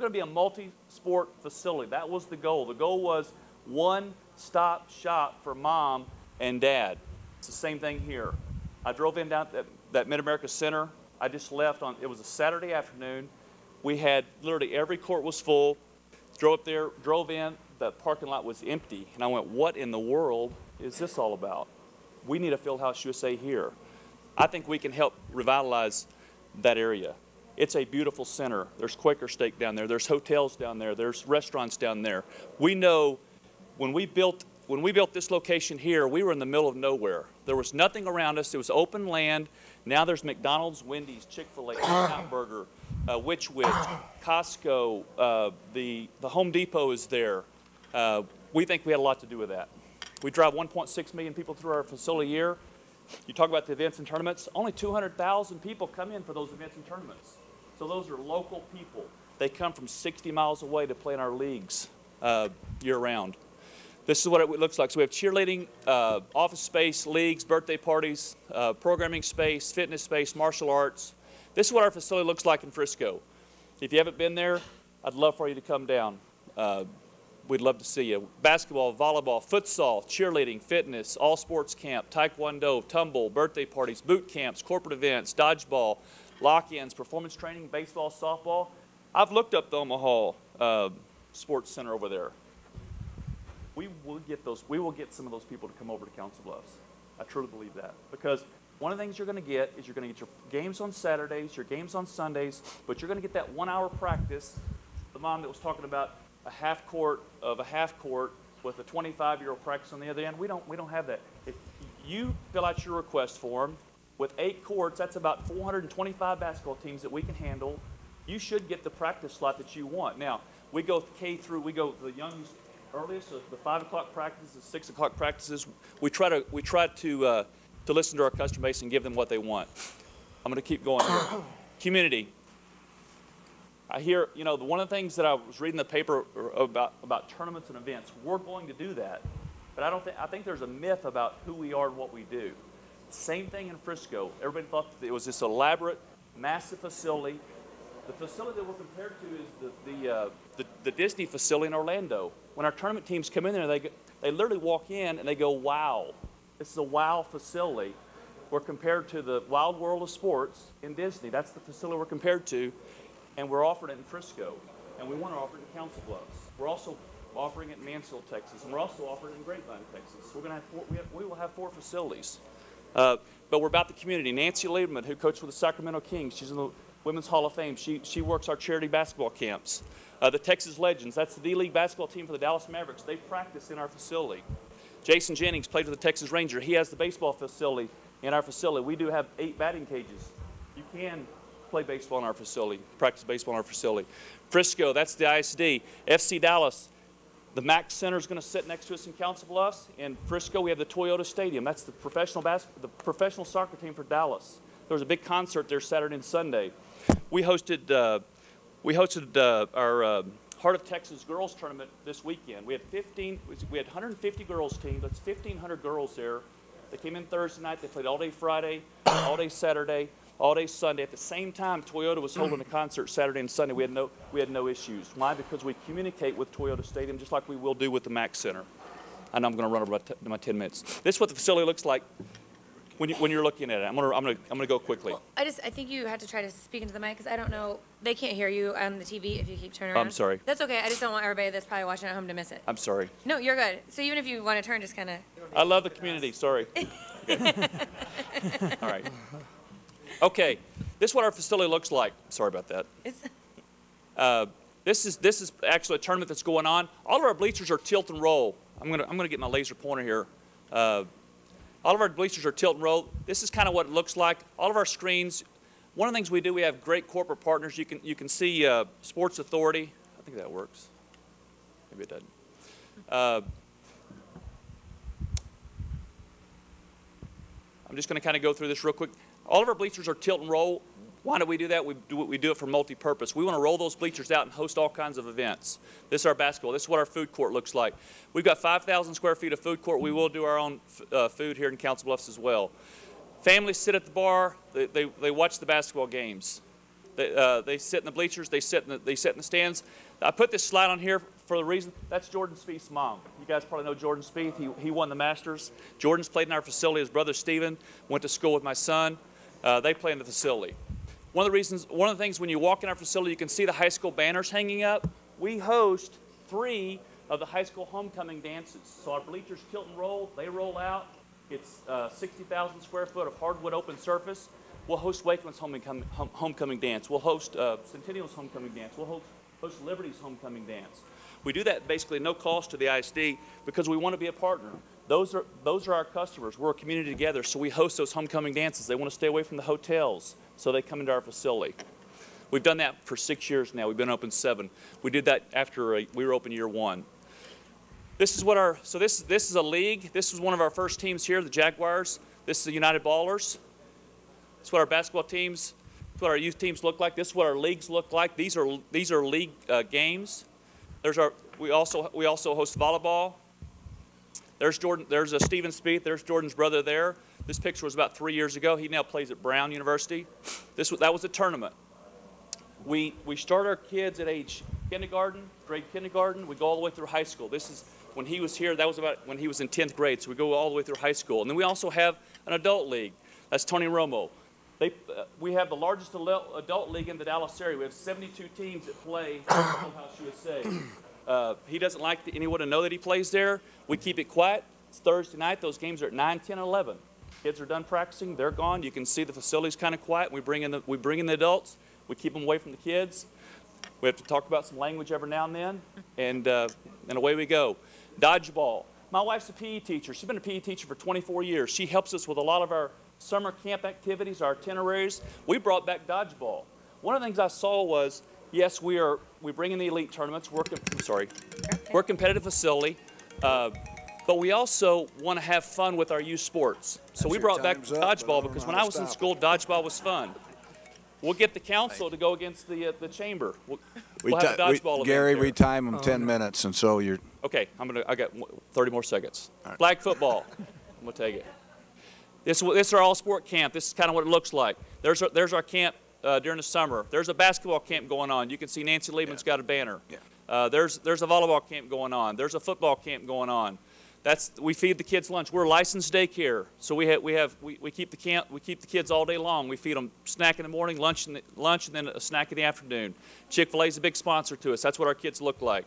to be a multi-sport facility. That was the goal. The goal was one-stop shop for mom and dad. It's the same thing here. I drove in down that Mid-America Center. I just left it was a Saturday afternoon. We had literally every court was full. Drove up there, drove in, the parking lot was empty. And I went, what in the world is this all about? We need a Fieldhouse USA here. I think we can help revitalize that area. It's a beautiful center. There's Quaker Steak down there. There's hotels down there. There's restaurants down there. We know when we built this location here, we were in the middle of nowhere. There was nothing around us. It was open land. Now there's McDonald's, Wendy's, Chick-fil-A, In-N-Out Burger, Witch Witch, Costco, the Home Depot is there. We think we had a lot to do with that. We drive 1.6 million people through our facility a year. You talk about the events and tournaments, only 200,000 people come in for those events and tournaments. So those are local people. They come from 60 miles away to play in our leagues year-round. This is what it looks like. So we have cheerleading, office space, leagues, birthday parties, programming space, fitness space, martial arts. This is what our facility looks like in Frisco. If you haven't been there, I'd love for you to come down. We'd love to see you. Basketball, volleyball, futsal, cheerleading, fitness, all sports camp, taekwondo, tumble, birthday parties, boot camps, corporate events, dodgeball, lock-ins, performance training, baseball, softball. I've looked up the Omaha Sports Center over there. We will get some of those people to come over to Council Bluffs. I truly believe that. Because one of the things you're going to get is you're going to get your games on Saturdays, your games on Sundays, but you're going to get that 1 hour practice. The mom that was talking about a half court with a 25-year-old practice on the other end, we don't have that. If you fill out your request form with 8 courts, that's about 425 basketball teams that we can handle. You should get the practice slot that you want. Now, we go K through, we go the youngest earliest, so the 5 o'clock practices, 6 o'clock practices. We try to listen to our customer base and give them what they want. I'm going to keep going here. Community. I hear, one of the things that I was reading in the paper about tournaments and events, we're going to do that. But I think there's a myth about who we are and what we do. Same thing in Frisco. Everybody thought that it was this elaborate, massive facility. The facility that we're compared to is the Disney facility in Orlando. When our tournament teams come in there, they literally walk in and they go, wow, this is a wow facility. We're compared to the Wild World of Sports in Disney. That's the facility we're compared to. And we're offering it in Frisco, and we want to offer it in Council Bluffs. We're also offering it in Mansfield, Texas, and we're also offering it in Grapevine, Texas. We're going to have we will have 4 facilities. But we're about the community. Nancy Lieberman, who coached with the Sacramento Kings, she's in the Women's Hall of Fame. She works our charity basketball camps. The Texas Legends, that's the D-League basketball team for the Dallas Mavericks. They practice in our facility. Jason Jennings played for the Texas Ranger. He has the baseball facility in our facility. We do have 8 batting cages. You can play baseball in our facility, practice baseball in our facility. Frisco, that's the ISD. FC Dallas, the Mac Center is going to sit next to us in Council Bluffs. In Frisco, we have the Toyota Stadium. That's the professional soccer team for Dallas. There was a big concert there Saturday and Sunday. We hosted our Heart of Texas girls tournament this weekend. We had 150 girls team. That's 1,500 girls there. They came in Thursday night. They played all day Friday, all day Saturday, all day Sunday. At the same time, Toyota was holding a concert Saturday and Sunday. We had no issues. Why? Because we communicate with Toyota Stadium just like we will do with the Mac Center. And I'm going to run over my 10 minutes. This is what the facility looks like when you're looking at it. I'm going to go quickly. Well, I think you have to try to speak into the mic because I don't know. They can't hear you on the TV if you keep turning around. I'm sorry. That's okay. I just don't want everybody that's probably watching at home to miss it. I'm sorry. No, you're good. So even if you want to turn, just kind of. I love the community. Sorry. All right. Okay. This is what our facility looks like. Sorry about that. This is actually a tournament that's going on. All of our bleachers are tilt and roll. I'm gonna get my laser pointer here. All of our bleachers are tilt and roll. This is kind of what it looks like. All of our screens. One of the things we do, we have great corporate partners. You can see Sports Authority. I think that works. Maybe it doesn't. I'm just going to kind of go through this real quick. All of our bleachers are tilt and roll. Why do we do that? We do it for multi-purpose. We want to roll those bleachers out and host all kinds of events. This is our basketball. This is what our food court looks like. We've got 5,000 square feet of food court. We will do our own food here in Council Bluffs as well. Families sit at the bar. They watch the basketball games. They sit in the bleachers. They sit in the stands. I put this slide on here for the reason, that's Jordan Spieth's mom. You guys probably know Jordan Spieth. He won the Masters. Jordan's played in our facility. His brother Steven went to school with my son. They play in the facility. One of the things when you walk in our facility, you can see the high school banners hanging up. We host 3 of the high school homecoming dances. So our bleachers tilt and roll. They roll out. It's 60,000 square foot of hardwood open surface. We'll host Wakeland's homecoming dance. We'll host Centennial's homecoming dance. We'll host Liberty's homecoming dance. We do that basically no cost to the ISD because we want to be a partner. Those are our customers. We're a community together, so we host those homecoming dances. They want to stay away from the hotels, so they come into our facility. We've done that for 6 years now. We've been open 7. We did that after we were open year 1. This is what this is a league. This was one of our first teams here, the Jaguars. This is the United Ballers. This is what our basketball teams, this is what our youth teams look like. This is what our leagues look like. These are league games. We also host volleyball. There's Jordan. There's Stephen Spieth. There's Jordan's brother there. This picture was about 3 years ago. He now plays at Brown University. That was a tournament. We start our kids at age kindergarten, grade kindergarten. We go all the way through high school. This is when he was here. That was about when he was in 10th grade. So we go all the way through high school. And then we also have an adult league. That's Tony Romo. We have the largest adult league in the Dallas area. We have 72 teams that play in Fieldhouse USA. He doesn't like anyone to know that he plays there. We keep it quiet. It's Thursday night. Those games are at 9, 10, and 11. Kids are done practicing. They're gone. You can see the facility's kind of quiet. We bring in the adults. We keep them away from the kids. We have to talk about some language every now and then, and away we go. Dodgeball. My wife's a PE teacher. She's been a PE teacher for 24 years. She helps us with a lot of our summer camp activities, our itineraries. We brought back dodgeball. One of the things I saw was, yes, we bring in the elite tournaments. We're a competitive facility, but we also want to have fun with our youth sports. So we brought back dodgeball because when I was in school, dodgeball was fun. We'll get the council to go against the chamber. We'll have a dodgeball event Gary, there. we time them 10 minutes, and so you're. Okay, I got 30 more seconds. Right. Flag football. I'm gonna take it. This is our all-sport camp. This is kind of what it looks like. There's our camp during the summer. There's a basketball camp going on. You can see Nancy Liebman's got a banner. Yeah. There's a volleyball camp going on. There's a football camp going on. We feed the kids lunch. We're a licensed daycare, so we keep the kids all day long. We feed them snack in the morning, lunch, and then a snack in the afternoon. Chick-fil-A's a big sponsor to us. That's what our kids look like.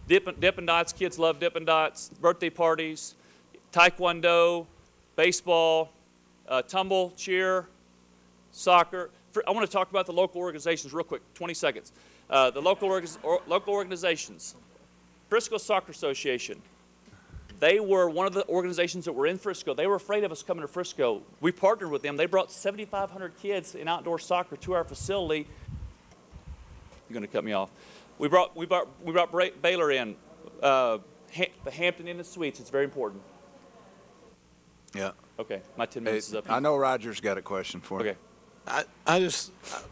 Dippin' Dots, kids love Dippin' Dots. Birthday parties, taekwondo, baseball, tumble, cheer, soccer. I want to talk about the local organizations real quick, 20 seconds. The local organizations, Frisco Soccer Association. They were one of the organizations that were in Frisco. They were afraid of us coming to Frisco. We partnered with them. They brought 7,500 kids in outdoor soccer to our facility. You're going to cut me off. We brought Baylor in, the Hampton Inn and Suites. It's very important. Yeah. Okay, my 10 minutes is up. I know Roger's got a question for you. Okay. I just,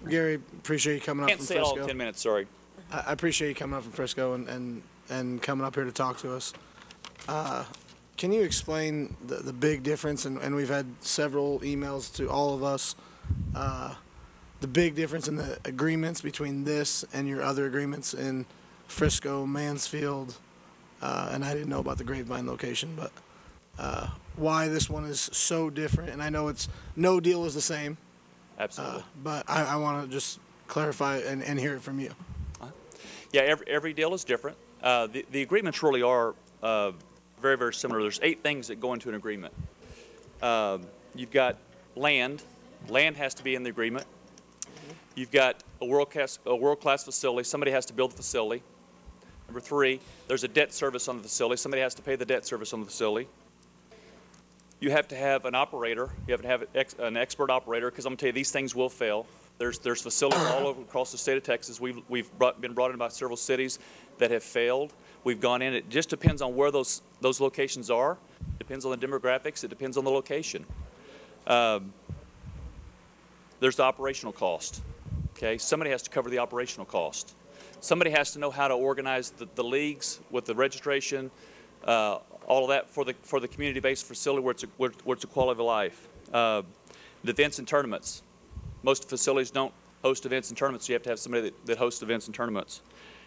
Gary, appreciate you coming up from Frisco. Can't say it all in 10 minutes, sorry. I appreciate you coming up from Frisco and coming up here to talk to us. Can you explain the big difference, and we've had several emails to all of us, the big difference in the agreements between this and your other agreements in Frisco, Mansfield, and I didn't know about the Grapevine location, but why this one is so different. And I know no deal is the same. Absolutely. But I want to just clarify and hear it from you. Yeah, every deal is different. The agreements really are very, very similar. There's 8 things that go into an agreement. You've got land. Land has to be in the agreement. You've got a world-class facility. Somebody has to build the facility. Number 3, there's a debt service on the facility. Somebody has to pay the debt service on the facility. You have to have an operator. You have to have an expert operator, because I'm going to tell you, these things will fail. There's facilities all over across the state of Texas. We've been brought in by several cities that have failed. We've gone in. It just depends on where those locations are. It depends on the demographics. It depends on the location. There's the operational cost. Okay, somebody has to cover the operational cost. Somebody has to know how to organize the leagues with the registration, all of that for the community-based facility where it's a quality of life. The events and tournaments. Most facilities don't host events and tournaments, so you have to have somebody that hosts events and tournaments.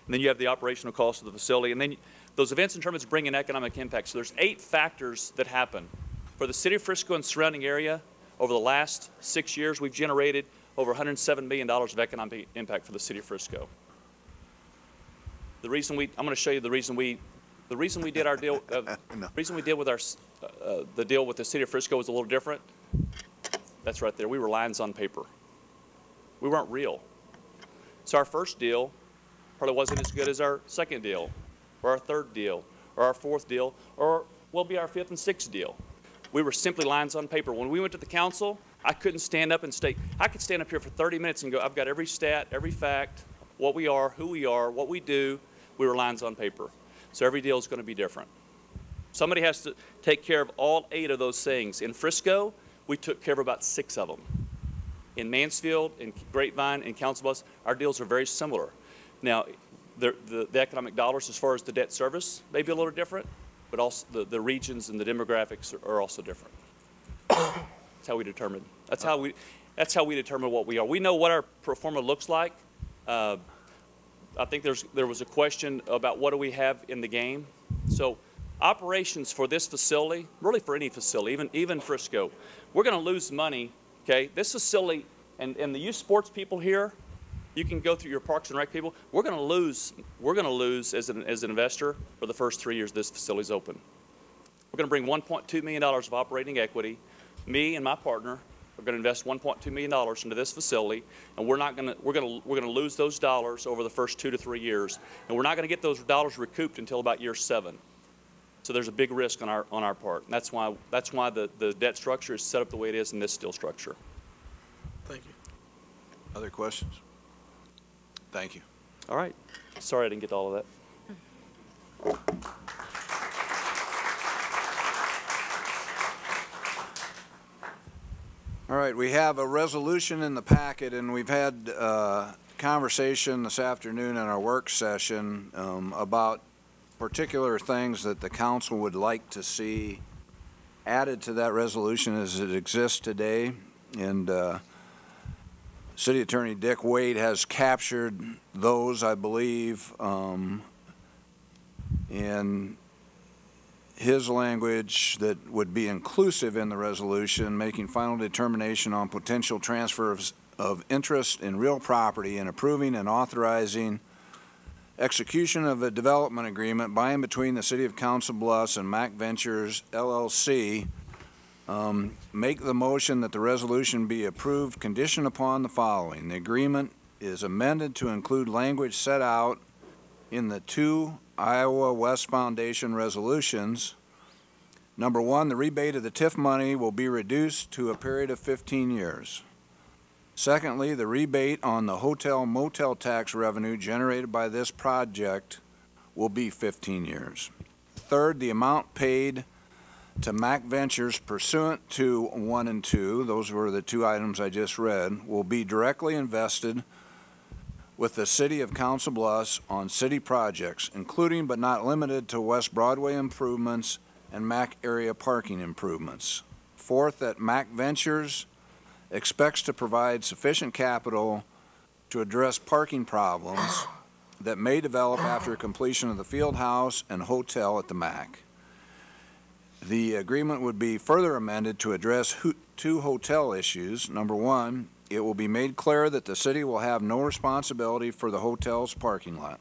And then you have the operational cost of the facility. And then those events and tournaments bring in economic impact. So there's 8 factors that happen. For the city of Frisco and surrounding area, over the last 6 years, we've generated over $107 million of economic impact for the city of Frisco. The reason I'm going to show you the reason we did our deal, the reason we did with the deal with the city of Frisco was a little different. That's right there. We were lines on paper. We weren't real. So our first deal probably wasn't as good as our second deal, or our third deal, or our fourth deal, or will be our 5th and 6th deal. We were simply lines on paper. When we went to the council, I couldn't stand up and state. I could stand up here for 30 minutes and go, I've got every stat, every fact, what we are, who we are, what we do. We were lines on paper. So every deal is going to be different. Somebody has to take care of all 8 of those things. In Frisco, we took care of about 6 of them. In Mansfield, in Grapevine, in Council Bluffs, our deals are very similar. Now, the economic dollars as far as the debt service may be a little different, but also the regions and the demographics are also different. That's how we determine. That's how we determine what we are. We know what our pro forma looks like. I think there was a question about what do we have in the game. So operations for this facility, really for any facility, even Frisco, we're going to lose money. Okay, this facility and the youth sports people here, you can go through your Parks and Rec people. We're going to lose as an investor for the first 3 years this facility's open. We're going to bring $1.2 million of operating equity. Me and my partner are going to invest $1.2 million into this facility, and we're going to lose those dollars over the first 2 to 3 years, and we're not going to get those dollars recouped until about year 7. So there's a big risk on our part. And that's why the debt structure is set up the way it is in this deal structure. Thank you. Other questions? Thank you. All right. Sorry I didn't get to all of that. All right, we have a resolution in the packet, and we've had conversation this afternoon in our work session about particular things that the council would like to see added to that resolution as it exists today. And City Attorney Dick Wade has captured those, I believe, in his language that would be inclusive in the resolution, making final determination on potential transfers of interest in real property and approving and authorizing execution of a development agreement by and between the City of Council Bluffs and Mac Ventures, LLC. Make the motion that the resolution be approved conditioned upon the following. The agreement is amended to include language set out in the 2 Iowa West Foundation resolutions. Number 1, the rebate of the TIF money will be reduced to a period of 15 years. Secondly, the rebate on the hotel-motel tax revenue generated by this project will be 15 years. Third, the amount paid to Mac Ventures pursuant to 1 and 2, those were the 2 items I just read, will be directly invested with the City of Council Bluffs on city projects, including but not limited to West Broadway improvements and Mac area parking improvements. Fourth, that Mac Ventures expects to provide sufficient capital to address parking problems that may develop after completion of the field house and hotel at the Mac. The agreement would be further amended to address 2 hotel issues. Number 1, it will be made clear that the city will have no responsibility for the hotel's parking lot.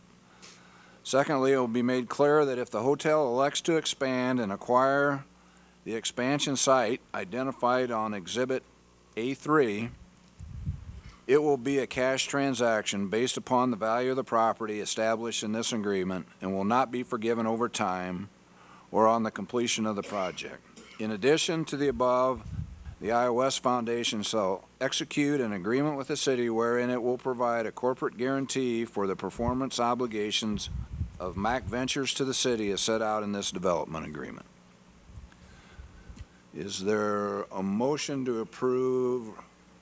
Secondly, it will be made clear that if the hotel elects to expand and acquire the expansion site identified on Exhibit A3, it will be a cash transaction based upon the value of the property established in this agreement and will not be forgiven over time or on the completion of the project. In addition to the above, the Iowa West Foundation shall execute an agreement with the city wherein it will provide a corporate guarantee for the performance obligations of Mac Ventures to the city as set out in this development agreement. Is there a motion to approve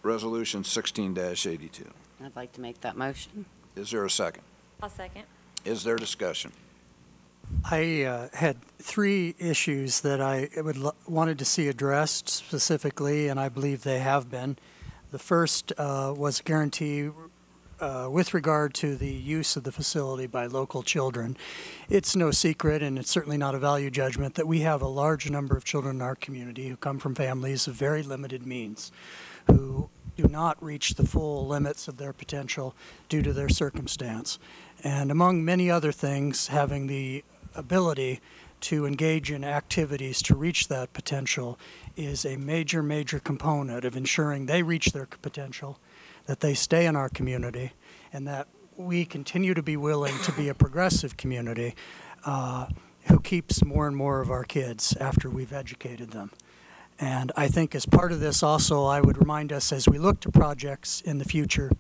Resolution 16-82? I'd like to make that motion. Is there a second? I'll second. Is there discussion? I had 3 issues that I wanted to see addressed specifically, and I believe they have been. The first was guarantee with regard to the use of the facility by local children, it's no secret, and it's certainly not a value judgment, that we have a large number of children in our community who come from families of very limited means, who do not reach the full limits of their potential due to their circumstance. And among many other things, having the ability to engage in activities to reach that potential is a major, major component of ensuring they reach their potential, that they stay in our community, and that we continue to be willing to be a progressive community who keeps more and more of our kids after we've educated them. And I think as part of this also, I would remind us as we look to projects in the future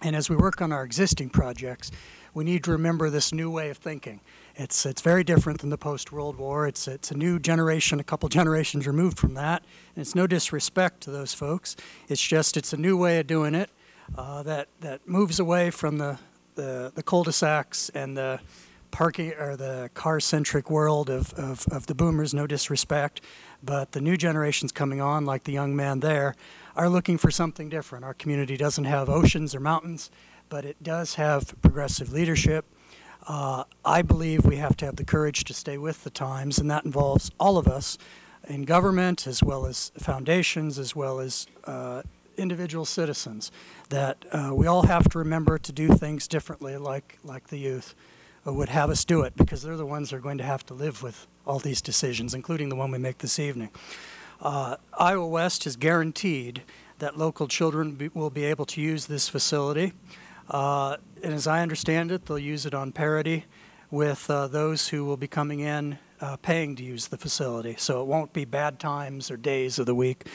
and as we work on our existing projects, we need to remember this new way of thinking. It's very different than the post-World War. It's a new generation, a couple generations removed from that. And it's no disrespect to those folks. It's just it's a new way of doing it that moves away from the cul-de-sacs and the parking or the car-centric world of the boomers, no disrespect. But the new generations coming on, like the young man there, are looking for something different. Our community doesn't have oceans or mountains, but it does have progressive leadership. I believe we have to have the courage to stay with the times, and that involves all of us in government as well as foundations as well as individual citizens, that we all have to remember to do things differently like the youth would have us do it, because they're the ones who are going to have to live with all these decisions, including the one we make this evening. Iowa West has guaranteed that local children will be able to use this facility. And as I understand it, they'll use it on parity with those who will be coming in paying to use the facility. So it won't be bad times or days of the week.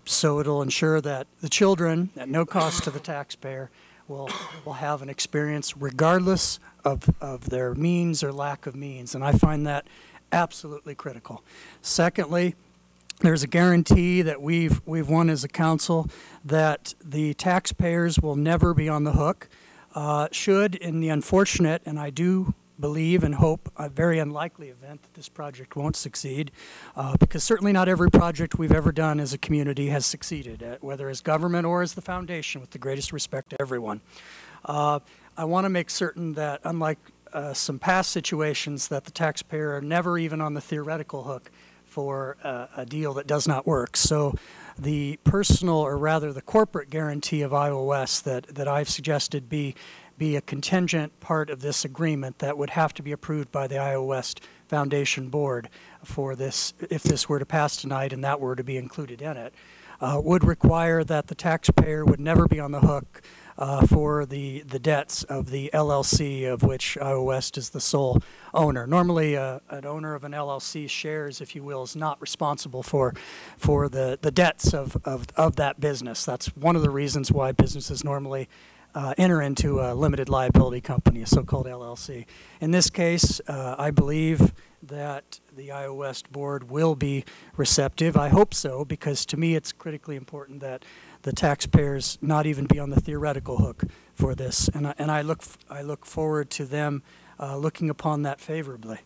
So it'll ensure that the children, at no cost to the taxpayer, will have an experience regardless of their means or lack of means. And I find that absolutely critical. Secondly, there's a guarantee that we've won as a council that the taxpayers will never be on the hook should, in the unfortunate, and I do believe and hope, a very unlikely event that this project won't succeed, because certainly not every project we've ever done as a community has succeeded, whether as government or as the foundation, with the greatest respect to everyone. I want to make certain that, unlike some past situations, that the taxpayer are never even on the theoretical hook for a deal that does not work. So the personal, or rather the corporate guarantee of Iowa West that I've suggested be a contingent part of this agreement that would have to be approved by the Iowa West Foundation Board for this, if this were to pass tonight and that were to be included in it, would require that the taxpayer would never be on the hook for the debts of the LLC of which Iowa West is the sole owner. Normally, an owner of an LLC shares, if you will, is not responsible for the debts of that business. That's one of the reasons why businesses normally enter into a limited liability company, a so-called LLC. In this case, I believe that the Iowa West Board will be receptive. I hope so, because to me it's critically important that the taxpayers not even be on the theoretical hook for this, and I look forward to them looking upon that favorably.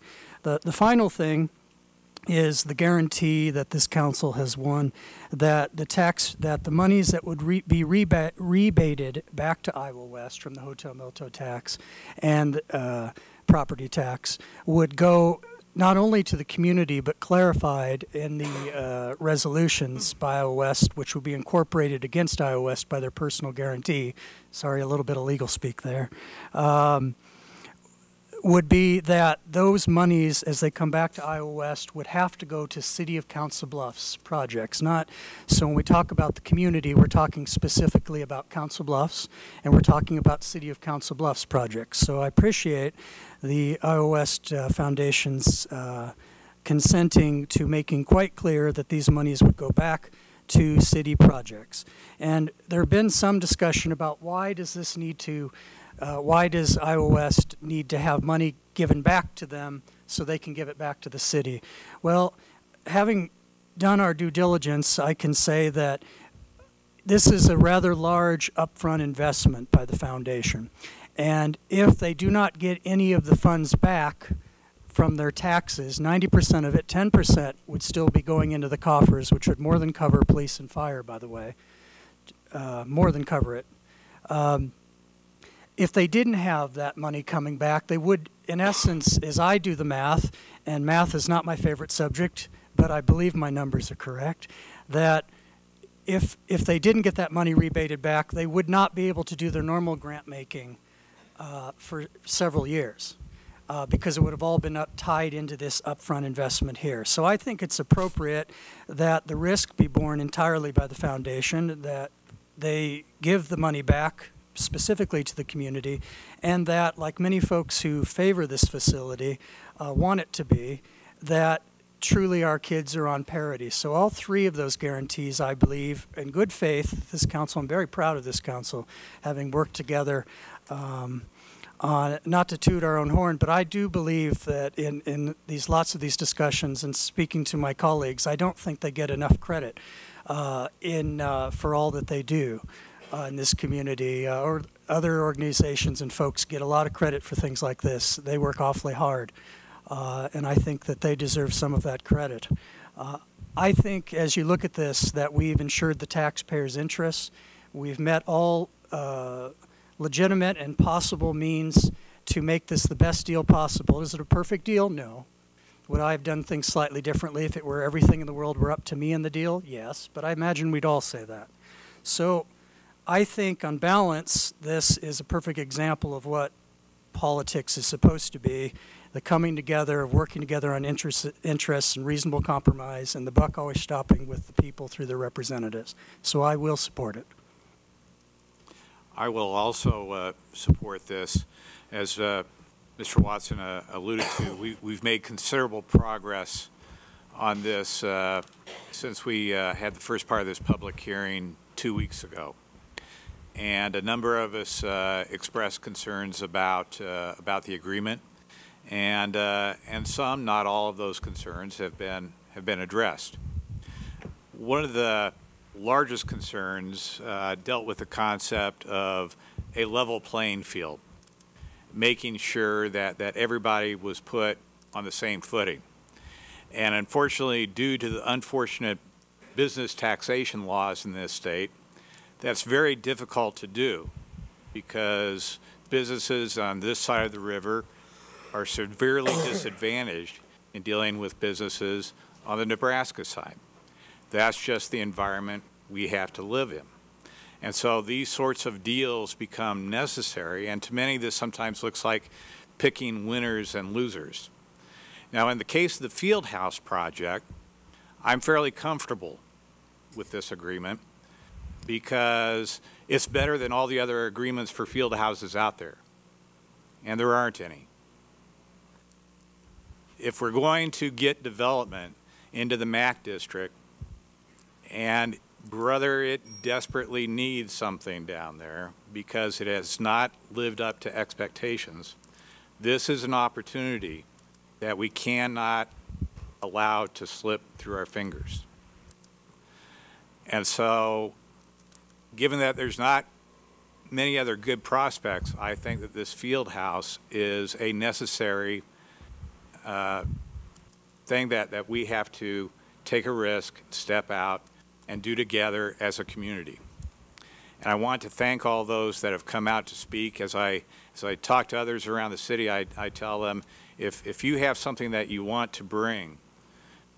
The final thing is the guarantee that this council has won that the monies that would be rebated back to Iowa West from the hotel milto tax and property tax would go not only to the community, but clarified in the resolutions by Iowa West, which will be incorporated against Iowa West by their personal guarantee. Sorry, a little bit of legal speak there. Would be that those monies, as they come back to Iowa West, would have to go to City of Council Bluffs projects. So when we talk about the community, we're talking specifically about Council Bluffs, and we're talking about City of Council Bluffs projects. So I appreciate the Iowa West Foundation's consenting to making quite clear that these monies would go back to city projects. And there have been some discussion about why does Iowa West need to have money given back to them so they can give it back to the city? Well, having done our due diligence, I can say that this is a rather large upfront investment by the foundation. And if they do not get any of the funds back from their taxes, 90% of it, 10% would still be going into the coffers, which would more than cover police and fire, by the way, more than cover it. if they didn't have that money coming back, they would, in essence, as I do the math, and math is not my favorite subject, but I believe my numbers are correct, that if they didn't get that money rebated back, they would not be able to do their normal grant making for several years. Because it would have all been tied into this upfront investment here. So I think it's appropriate that the risk be borne entirely by the foundation, that they give the money back specifically to the community, and that, like many folks who favor this facility want it to be, that truly our kids are on parity. So all three of those guarantees, I believe, in good faith, this council, I'm very proud of this council, having worked together not to toot our own horn, but I do believe that in lots of these discussions and speaking to my colleagues, I don't think they get enough credit for all that they do in this community. Or other organizations and folks get a lot of credit for things like this. They work awfully hard, and I think that they deserve some of that credit. I think as you look at this, that we've ensured the taxpayers' interests. We've met all legitimate and possible means to make this the best deal possible. Is it a perfect deal? No. Would I have done things slightly differently if it were everything in the world were up to me in the deal? Yes, but I imagine we'd all say that. So I think on balance, this is a perfect example of what politics is supposed to be, the coming together of working together on interests and reasonable compromise, and the buck always stopping with the people through their representatives. So I will support it. I will also support this. As Mr. Watson alluded to, we've made considerable progress on this since we had the first part of this public hearing 2 weeks ago. And a number of us expressed concerns about the agreement, and some, not all of those concerns, have been addressed. One of the largest concerns dealt with the concept of a level playing field, making sure that everybody was put on the same footing. And unfortunately, due to the unfortunate business taxation laws in this state, that's very difficult to do, because businesses on this side of the river are severely disadvantaged in dealing with businesses on the Nebraska side. That's just the environment we have to live in. And so these sorts of deals become necessary, and to many this sometimes looks like picking winners and losers. Now, in the case of the Fieldhouse project, I'm fairly comfortable with this agreement because it's better than all the other agreements for field houses out there, and there aren't any. If we're going to get development into the MAC district, and brother, it desperately needs something down there because it has not lived up to expectations, this is an opportunity that we cannot allow to slip through our fingers. And so, given that there's not many other good prospects, I think that this field house is a necessary thing that we have to take a risk, step out, and do together as a community. And I want to thank all those that have come out to speak. As I talk to others around the city, I tell them, if you have something that you want to bring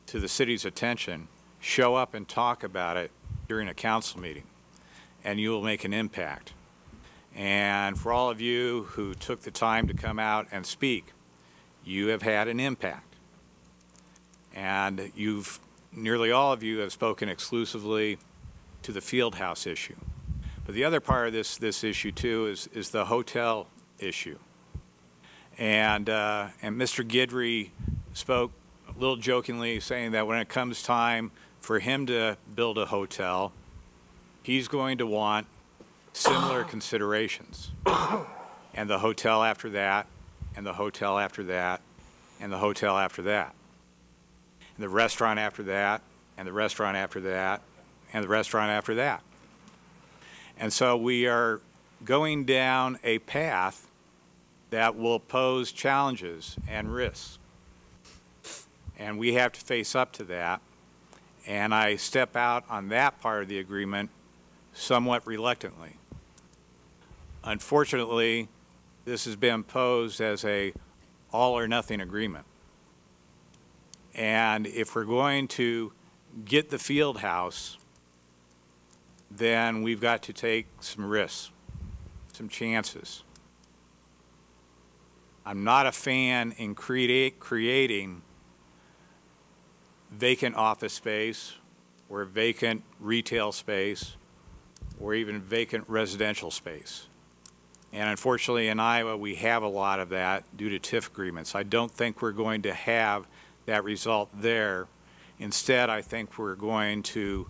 to the city's attention, show up and talk about it during a council meeting, and you will make an impact. And for all of you who took the time to come out and speak, you have had an impact. And nearly all of you have spoken exclusively to the field house issue. But the other part of this issue too is the hotel issue. And Mr. Guidry spoke a little jokingly, saying that when it comes time for him to build a hotel, he's going to want similar considerations. And the hotel after that, and the hotel after that, and the hotel after that. And the restaurant after that, and the restaurant after that, and the restaurant after that. And so we are going down a path that will pose challenges and risks. And we have to face up to that. And I step out on that part of the agreement somewhat reluctantly. Unfortunately, this has been posed as a all or nothing agreement. And if we're going to get the field house, then we've got to take some risks, some chances. I'm not a fan in creating vacant office space or vacant retail space or even vacant residential space. And unfortunately in Iowa we have a lot of that due to TIF agreements. I don't think we're going to have that result there. Instead, I think we're going to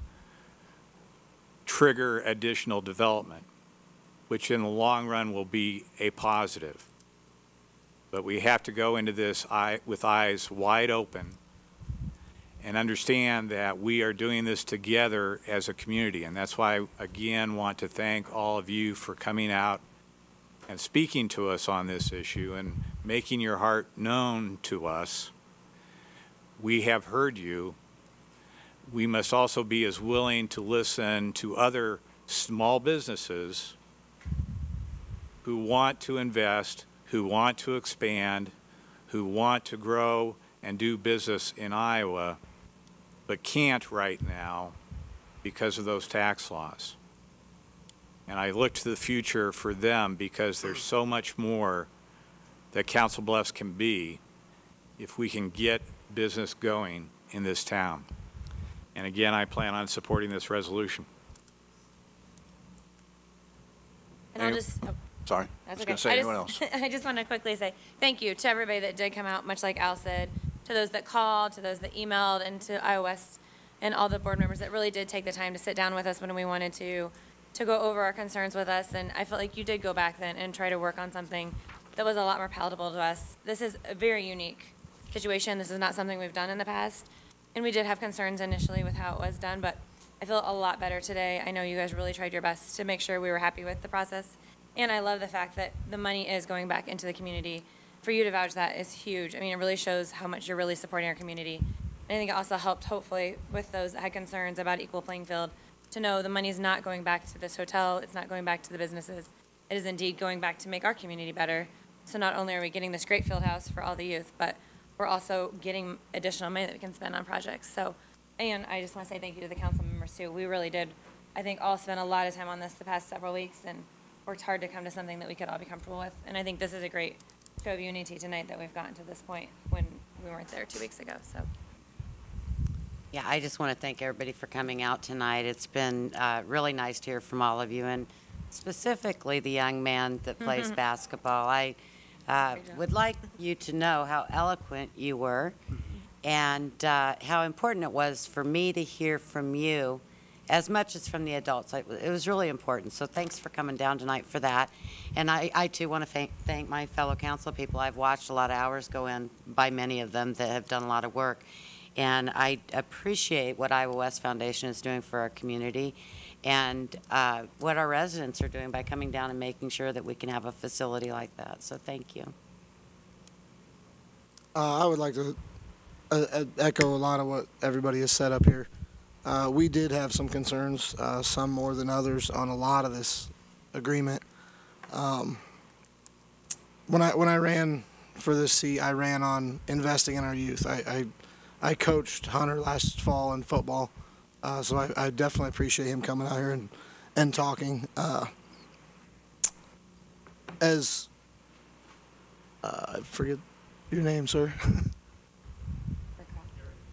trigger additional development, which in the long run will be a positive. But we have to go into this with eyes wide open and understand that we are doing this together as a community. And that's why I, again, want to thank all of you for coming out and speaking to us on this issue and making your heart known to us. We have heard you. We must also be as willing to listen to other small businesses who want to invest, who want to expand, who want to grow and do business in Iowa, but can't right now because of those tax laws. And I look to the future for them because there's so much more that Council Bluffs can be if we can get business going in this town. And again, I plan on supporting this resolution. And I'll just, oh, Sorry. that's I was okay. going to say anyone else. I just want to quickly say thank you to everybody that did come out, much like Al said, to those that called, to those that emailed, and to iOS and all the board members that really did take the time to sit down with us when we wanted to go over our concerns with us. And I felt like you did go back then and try to work on something that was a lot more palatable to us. This is a very unique situation. This is not something we've done in the past. And we did have concerns initially with how it was done, but I feel a lot better today. I know you guys really tried your best to make sure we were happy with the process. And I love the fact that the money is going back into the community. For you to vouch that is huge. I mean, it really shows how much you're really supporting our community. And I think it also helped, hopefully, with those that had concerns about equal playing field, to know the money is not going back to this hotel. It's not going back to the businesses. It is indeed going back to make our community better. So not only are we getting this great field house for all the youth, but we're also getting additional money that we can spend on projects. So, and I just want to say thank you to the council members too. We really did, I think, all spend a lot of time on this the past several weeks and worked hard to come to something that we could all be comfortable with. And I think this is a great show of unity tonight that we've gotten to this point when we weren't there 2 weeks ago. So. Yeah, I just want to thank everybody for coming out tonight. It's been really nice to hear from all of you, and specifically the young man that plays basketball. I would like you to know how eloquent you were and how important it was for me to hear from you as much as from the adults. It was really important. So thanks for coming down tonight for that. And I too want to thank my fellow council people. I've watched a lot of hours go in by many of them that have done a lot of work. And I appreciate what Iowa West Foundation is doing for our community and what our residents are doing by coming down and making sure that we can have a facility like that. So thank you. I would like to echo a lot of what everybody has said up here. We did have some concerns, some more than others, on a lot of this agreement. When I ran for this seat, I ran on investing in our youth. I coached Hunter last fall in football, so I definitely appreciate him coming out here and talking. I forget your name, sir.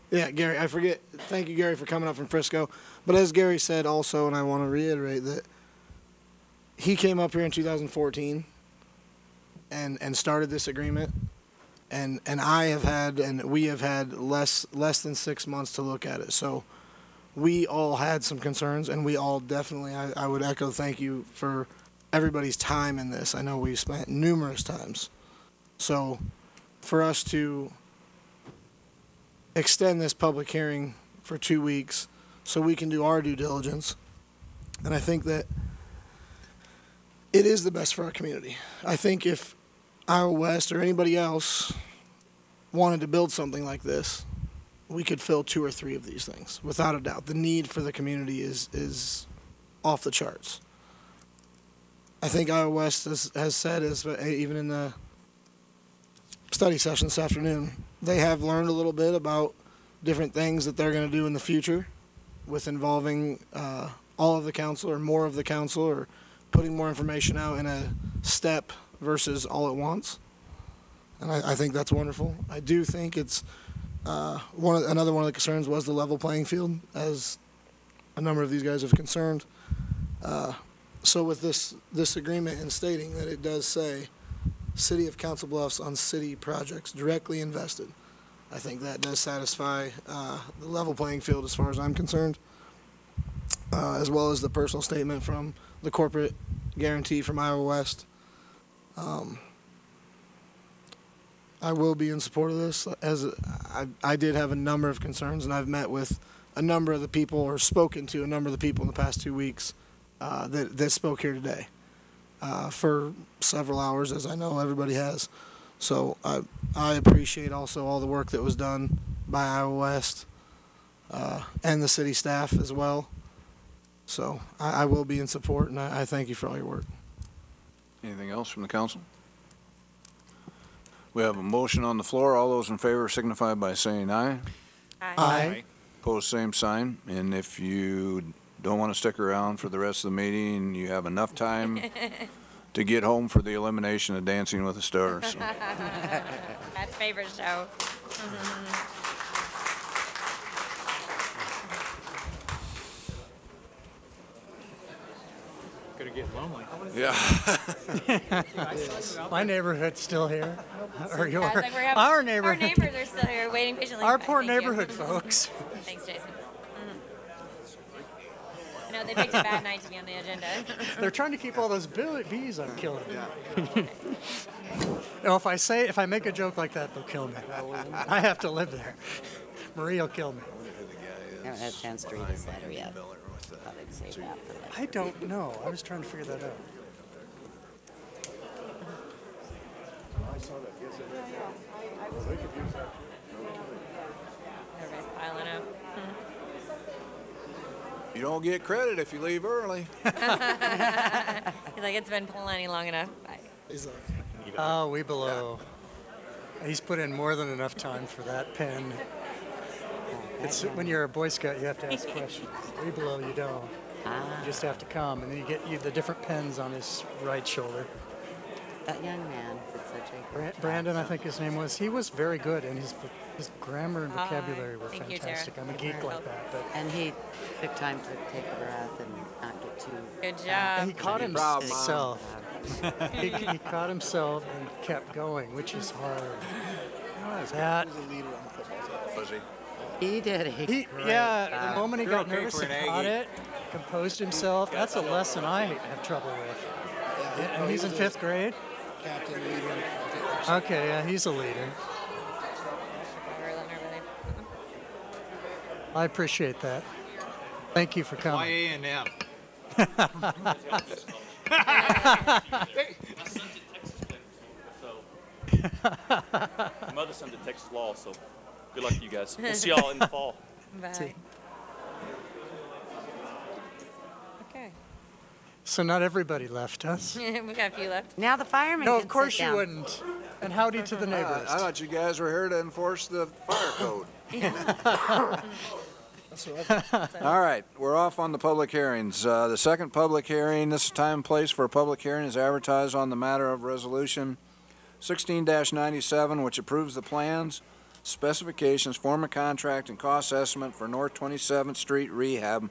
Yeah, Gary, I forget. Thank you, Gary, for coming up from Frisco. But as Gary said also, and I want to reiterate that he came up here in 2014 and started this agreement. And I have had, and we have had less than 6 months to look at it. So we all had some concerns, and we all definitely, I would echo thank you for everybody's time in this. I know we've spent numerous times. So for us to extend this public hearing for 2 weeks so we can do our due diligence, and I think that it is the best for our community. I think if Iowa West or anybody else wanted to build something like this, we could fill 2 or 3 of these things, without a doubt. The need for the community is off the charts. I think Iowa West has said, even in the study session this afternoon, they have learned a little bit about different things that they're going to do in the future with involving all of the council or more of the council, or putting more information out in a step versus all at once. And I think that's wonderful. I do think it's another one of the concerns was the level playing field, as a number of these guys have concerned. So with this agreement and stating that it does say City of Council Bluffs on city projects directly invested, I think that does satisfy the level playing field as far as I'm concerned, as well as the personal statement from the corporate guarantee from Iowa West. I will be in support of this, as I did have a number of concerns, and I've met with a number of the people, or spoken to a number of the people in the past 2 weeks that spoke here today for several hours, as I know everybody has. So I appreciate also all the work that was done by Iowa West and the city staff as well. So I will be in support, and I thank you for all your work. Anything else from the council? We have a motion on the floor. All those in favor signify by saying aye. Aye. Aye. Opposed, same sign. And if you don't want to stick around for the rest of the meeting, you have enough time to get home for the elimination of Dancing with the Stars. That's favorite show. Gonna get lonely. Yeah. My neighborhood's still here. Or yours. Sounds like we're having- Our Our neighborhood. neighbors are still here waiting patiently. Our Bye, poor thank you. neighborhood folks. Thanks, Jason. No, they picked a bad night to be on the agenda. They're trying to keep all those bees I'm killing. No, if I make a joke like that, they'll kill me. I have to live there. Marie will kill me. I haven't had a chance to read his letter yet. Thought I'd save that for later. I don't know. I was trying to figure that out. Everybody's piling up. You don't get credit if you leave early. He's like, it's been plenty long enough. Bye. Oh, we below. He's put in more than enough time for that pen. It's when you're a Boy Scout, you have to ask questions. We below, you don't. You just have to come, and then you get the different pens on his right shoulder. That young man did such a great job. Brandon, I think his name was. He was very good, and his grammar and vocabulary were Thank you, Tara. fantastic. I'm a geek like that. But And he took time to take a breath and not get too... Good job. he caught Proud himself. he caught himself and kept going, which is hard. That Was he? He did a great yeah, job. the moment he You're got okay nervous for and an caught Aggie. it, composed himself. That's a lesson I have trouble with. And he's in 5th grade? Captain, leader. Okay, yeah, he's a leader. I appreciate that. Thank you for coming. A&M. My mother sent to Texas law, so good luck to you guys. We'll see y'all in the fall. Bye. Okay. So not everybody left us. We got a few left. Now the firemen No, can of course sit you down. wouldn't. And howdy to the neighbors. I thought you guys were here to enforce the fire code. All right, we're off on the public hearings. The second public hearing, this time and place for a public hearing is advertised on the matter of Resolution 16-97, which approves the plans, specifications, form of contract, and cost estimate for North 27th Street Rehab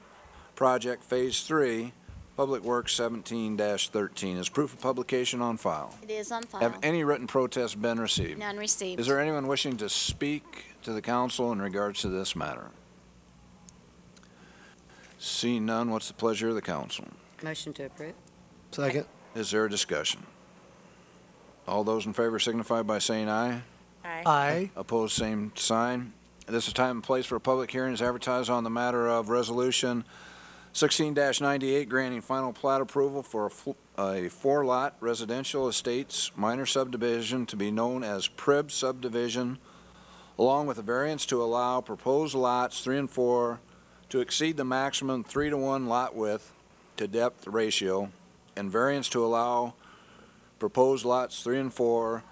Project Phase 3, Public Works 17-13. Is proof of publication on file? It is on file. Have any written protests been received? None received. Is there anyone wishing to speak to the council in regards to this matter? Seeing none, what's the pleasure of the council? Motion to approve. Second. Is there a discussion? All those in favor signify by saying aye. Aye. Aye. Opposed, same sign. This is time and place for a public hearing is advertised on the matter of Resolution 16-98, granting final plat approval for a 4-lot residential estates minor subdivision to be known as Prib subdivision, along with a variance to allow proposed lots 3 and 4 to exceed the maximum 3-to-1 lot width to depth ratio and variance to allow proposed lots 3 and 4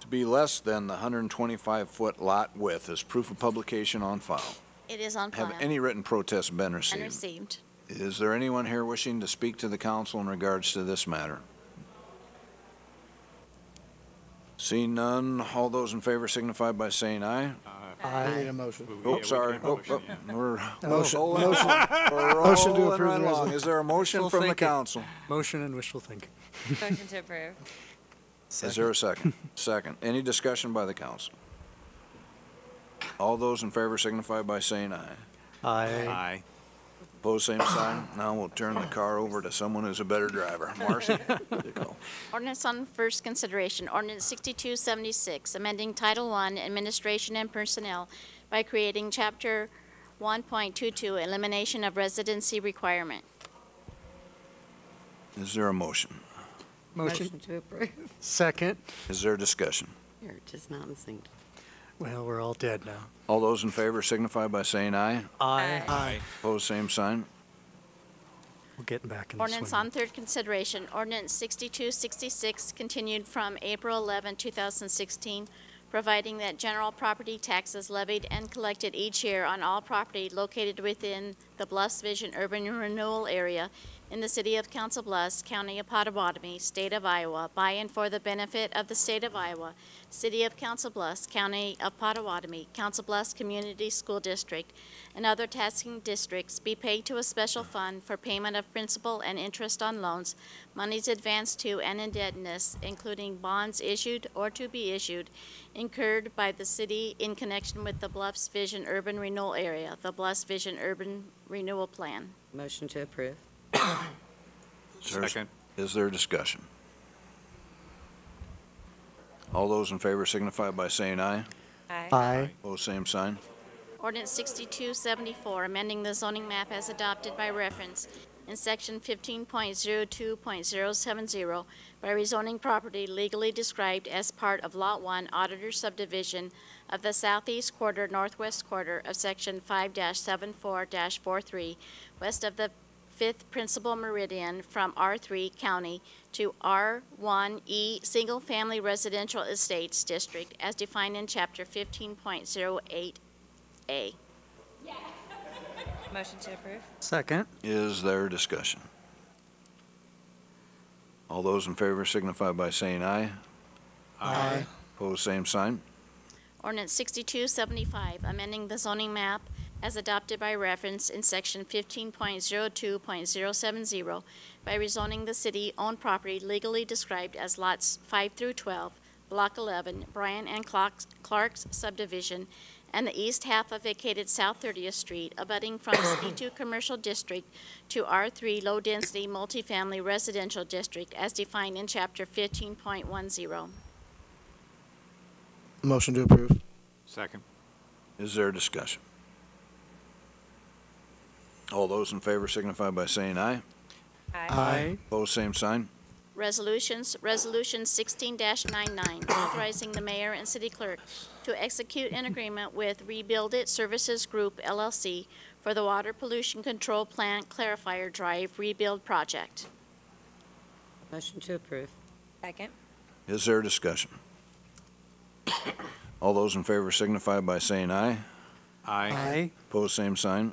to be less than the 125-foot lot width as proof of publication on file. It is on file. Have any written protests been And received? received. Is there anyone here wishing to speak to the council in regards to this matter? Seeing none, all those in favor signify by saying aye. I need a motion. Oh, sorry. We're Motion to rolling approve right the along. resolution. Is there a motion Wishful from the thinking. council? Motion and wishful thinking. Motion to approve. Is there a second? Second. Any discussion by the council? All those in favor signify by saying aye. Aye. Opposed, same sign. Now we'll turn the car over to someone who's a better driver. Marcy? Ordinance on first consideration, ordinance 6276, amending Title I, Administration and Personnel by creating Chapter 1.22, Elimination of Residency Requirement. Is there a motion? Motion. to approve. Second. Is there discussion? Here, just not in sync. Well, we're all dead now. All those in favor signify by saying aye. Aye. Opposed, same sign. We're getting back in the Ordinance swing. on third consideration, ordinance 6266, continued from April 11, 2016, providing that general property taxes levied and collected each year on all property located within the Bluffs Vision Urban Renewal Area in the city of Council Bluffs, County of Pottawatomie, State of Iowa, by and for the benefit of the State of Iowa, City of Council Bluffs, County of Pottawatomie, Council Bluffs Community School District, and other taxing districts be paid to a special fund for payment of principal and interest on loans, monies advanced to and indebtedness, including bonds issued or to be issued, incurred by the city in connection with the Bluffs Vision Urban Renewal Area, the Bluffs Vision Urban Renewal Plan. Motion to approve. Second. Is there discussion? All those in favor signify by saying aye. Aye. Opposed, same sign. Ordinance 6274, amending the zoning map as adopted by reference in section 15.02.070 by rezoning property legally described as part of Lot 1 Auditor Subdivision of the southeast quarter, northwest quarter of section 5-74-43, west of the 5th Principal Meridian from R3 County to R1E Single Family Residential Estates District as defined in Chapter 15.08A. Motion to approve. Second. Is there discussion? All those in favor signify by saying aye. Aye. Opposed, same sign. Ordinance 6275, amending the zoning map as adopted by reference in section 15.02.070 by rezoning the city-owned property legally described as lots 5 through 12, Block 11, Bryan and Clark's subdivision, and the east half of vacated South 30th Street, abutting from C2 Commercial District to R3 Low-Density Multifamily Residential District as defined in Chapter 15.10. Motion to approve. Second. Is there discussion? All those in favor signify by saying aye. Aye. Opposed, same sign. Resolutions, Resolution 16-99, authorizing the mayor and city clerk to execute an agreement with Rebuild It Services Group, LLC, for the Water Pollution Control Plant Clarifier Drive Rebuild Project. Motion to approve. Second. Is there discussion? All those in favor signify by saying aye. Aye. Opposed, same sign.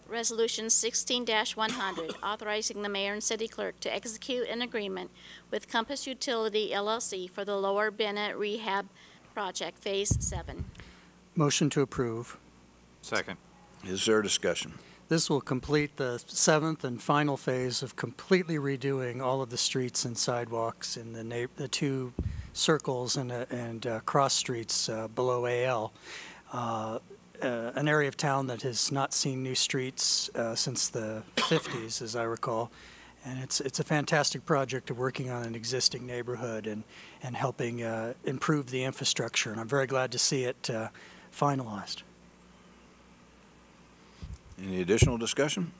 Resolution 16-100, authorizing the mayor and city clerk to execute an agreement with Compass Utility, LLC, for the Lower Bennett Rehab Project, Phase 7. Motion to approve. Second. Is there discussion? This will complete the 7th and final phase of completely redoing all of the streets and sidewalks in the two circles and cross streets below AL. An area of town that has not seen new streets since the 50s, as I recall. And it's a fantastic project of working on an existing neighborhood and helping improve the infrastructure. And I'm very glad to see it finalized. Any additional discussion?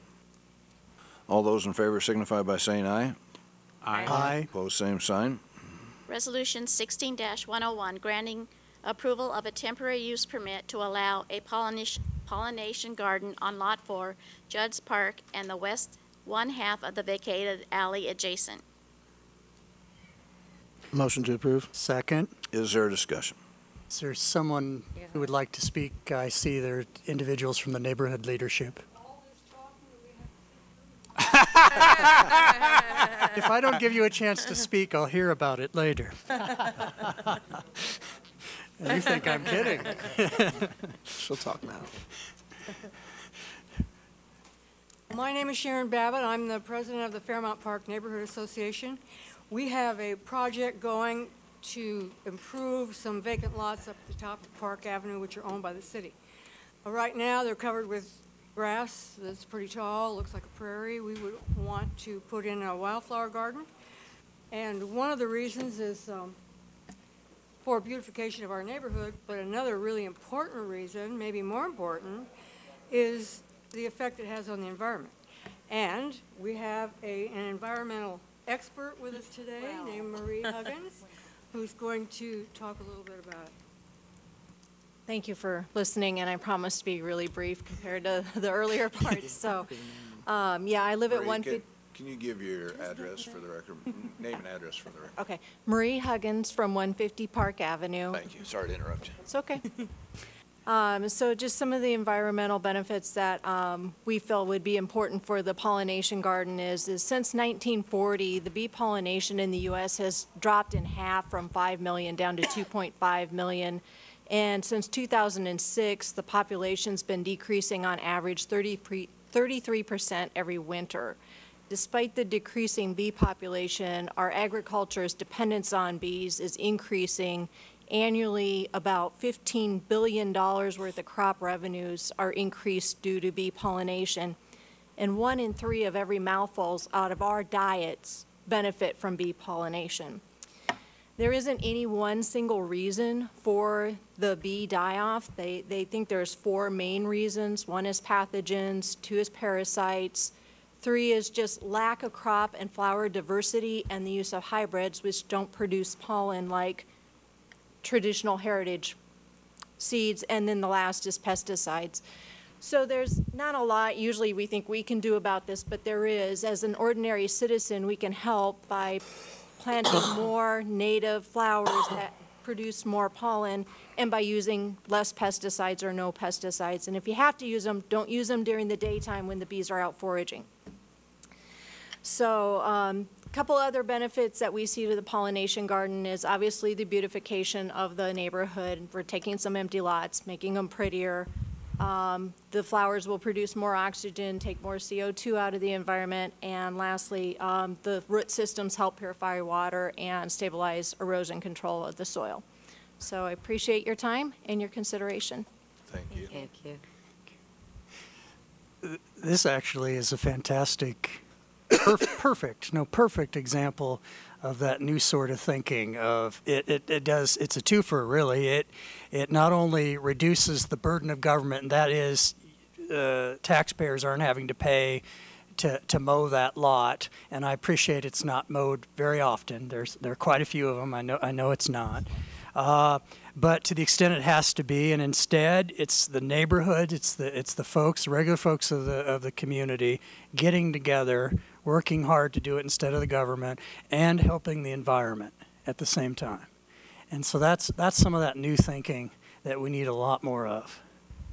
All those in favor signify by saying aye. Aye. Opposed, same sign. Resolution 16-101, granting approval of a temporary use permit to allow a pollination garden on Lot 4, Judd's Park, and the west one half of the vacated alley adjacent. Motion to approve. Second. Is there a discussion? Is there someone who would like to speak? I see there are individuals from the neighborhood leadership. If I don't give you a chance to speak, I'll hear about it later. You think I'm kidding. She'll talk now. My name is Sharon Babbitt. I'm the president of the Fairmount Park Neighborhood Association. We have a project going to improve some vacant lots up at the top of Park Avenue, which are owned by the city. Right now, they're covered with grass that's pretty tall, looks like a prairie. We would want to put in a wildflower garden. And one of the reasons is for beautification of our neighborhood, but another really important reason, maybe more important, is the effect it has on the environment. And we have an environmental expert with us today named Marie Huggins, who's going to talk a little bit about it. Thank you for listening, and I promise to be really brief compared to the earlier parts. So, yeah, I live at 150. Can you give your address for the record? Name and address for the record. Okay, Marie Huggins from 150 Park Avenue. Thank you. Sorry to interrupt you. It's okay. So just some of the environmental benefits that we feel would be important for the pollination garden is since 1940, the bee pollination in the U.S. has dropped in half from 5 million down to 2.5 million. And since 2006, the population's been decreasing on average 33% every winter. Despite the decreasing bee population, our agriculture's dependence on bees is increasing. Annually, about $15 billion worth of crop revenues are increased due to bee pollination. And 1 in 3 of every mouthfuls out of our diets benefit from bee pollination. There isn't any one single reason for the bee die-off. They think there's 4 main reasons. 1 is pathogens, 2 is parasites, 3 is just lack of crop and flower diversity and the use of hybrids which don't produce pollen like traditional heritage seeds, and then the last is pesticides. So there's not a lot usually we think we can do about this, but there is. As an ordinary citizen, we can help by planting more native flowers that produce more pollen, and by using less pesticides or no pesticides. And if you have to use them, don't use them during the daytime when the bees are out foraging. So a couple other benefits that we see to the pollination garden is obviously the beautification of the neighborhood. We're taking some empty lots, making them prettier. The flowers will produce more oxygen, take more CO2 out of the environment, and lastly, the root systems help purify water and stabilize erosion control of the soil. So I appreciate your time and your consideration. Thank you. Thank you. This actually is a fantastic, perfect example of that new sort of thinking. Of it's a twofer really. It not only reduces the burden of government, and that is taxpayers aren't having to pay to mow that lot, and I appreciate it's not mowed very often. There are quite a few of them. I know it's not. But to the extent it has to be, and instead it's the neighborhood, it's the folks, the regular folks of the community getting together, working hard to do it instead of the government, and helping the environment at the same time. And so that's some of that new thinking that we need a lot more of.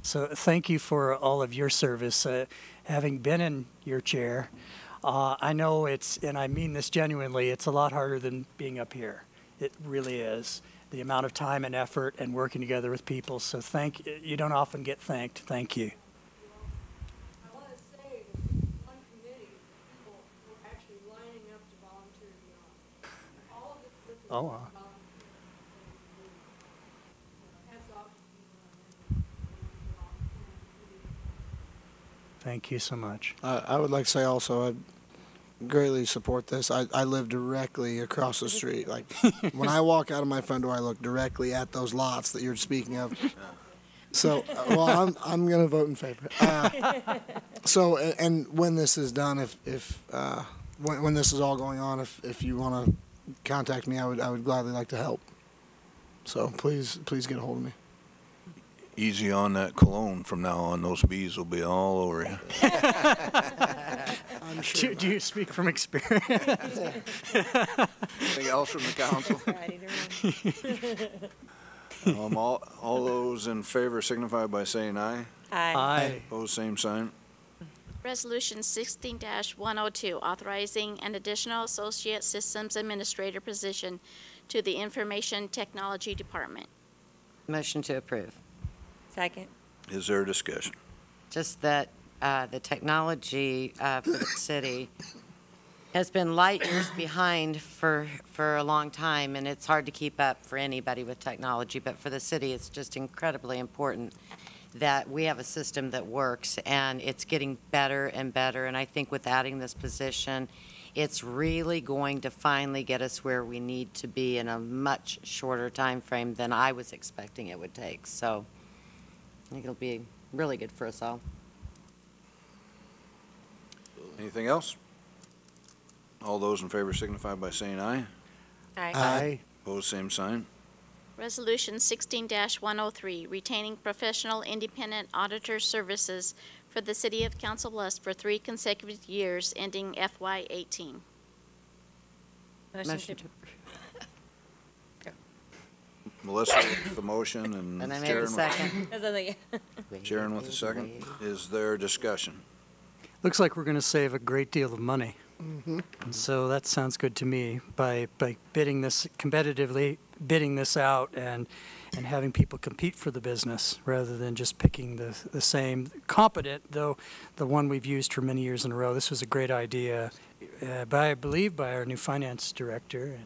So thank you for all of your service. Having been in your chair, I know and I mean this genuinely, it's a lot harder than being up here. It really is. The amount of time and effort and working together with people. So you don't often get thanked. Thank you. I want to say that one committee, people were actually lining up to volunteer to be on. All of it. Oh, wow. Thank you so much. I would like to say also, I greatly support this. I live directly across the street. Like when I walk out of my front door, I look directly at those lots that you're speaking of. So, well, I'm going to vote in favor. So, and when this is done, when this is all going on, if you want to contact me, I would gladly like to help. So please get a hold of me. Easy on that cologne from now on. Those bees will be all over you. I'm sure. Do you speak from experience? Anything else from the council? All those in favor signify by saying aye. Aye. Aye. Opposed, same sign. Resolution 16-102, authorizing an additional Associate Systems Administrator position to the Information Technology Department. Motion to approve. Second. Is there discussion? Just that the technology for the city has been light years behind for a long time, and it's hard to keep up for anybody with technology. But for the city, it's just incredibly important that we have a system that works, and it's getting better and better. And I think with adding this position, it's really going to finally get us where we need to be in a much shorter time frame than I was expecting it would take. So I think it'll be really good for us all. Anything else? All those in favor signify by saying aye. Aye. Aye. Opposed, same sign. Resolution 16-103, retaining professional independent auditor services for the City of Council Bluffs for 3 consecutive years ending FY18. Motion to Melissa with the motion and And I made Sharon a second. with, Sharon with the second. Is there discussion? Looks like we're going to save a great deal of money. Mm-hmm. So that sounds good to me. By bidding this competitively, bidding this out, and having people compete for the business rather than just picking the same competent, though the one we've used for many years in a row. This was a great idea, I believe, by our new finance director,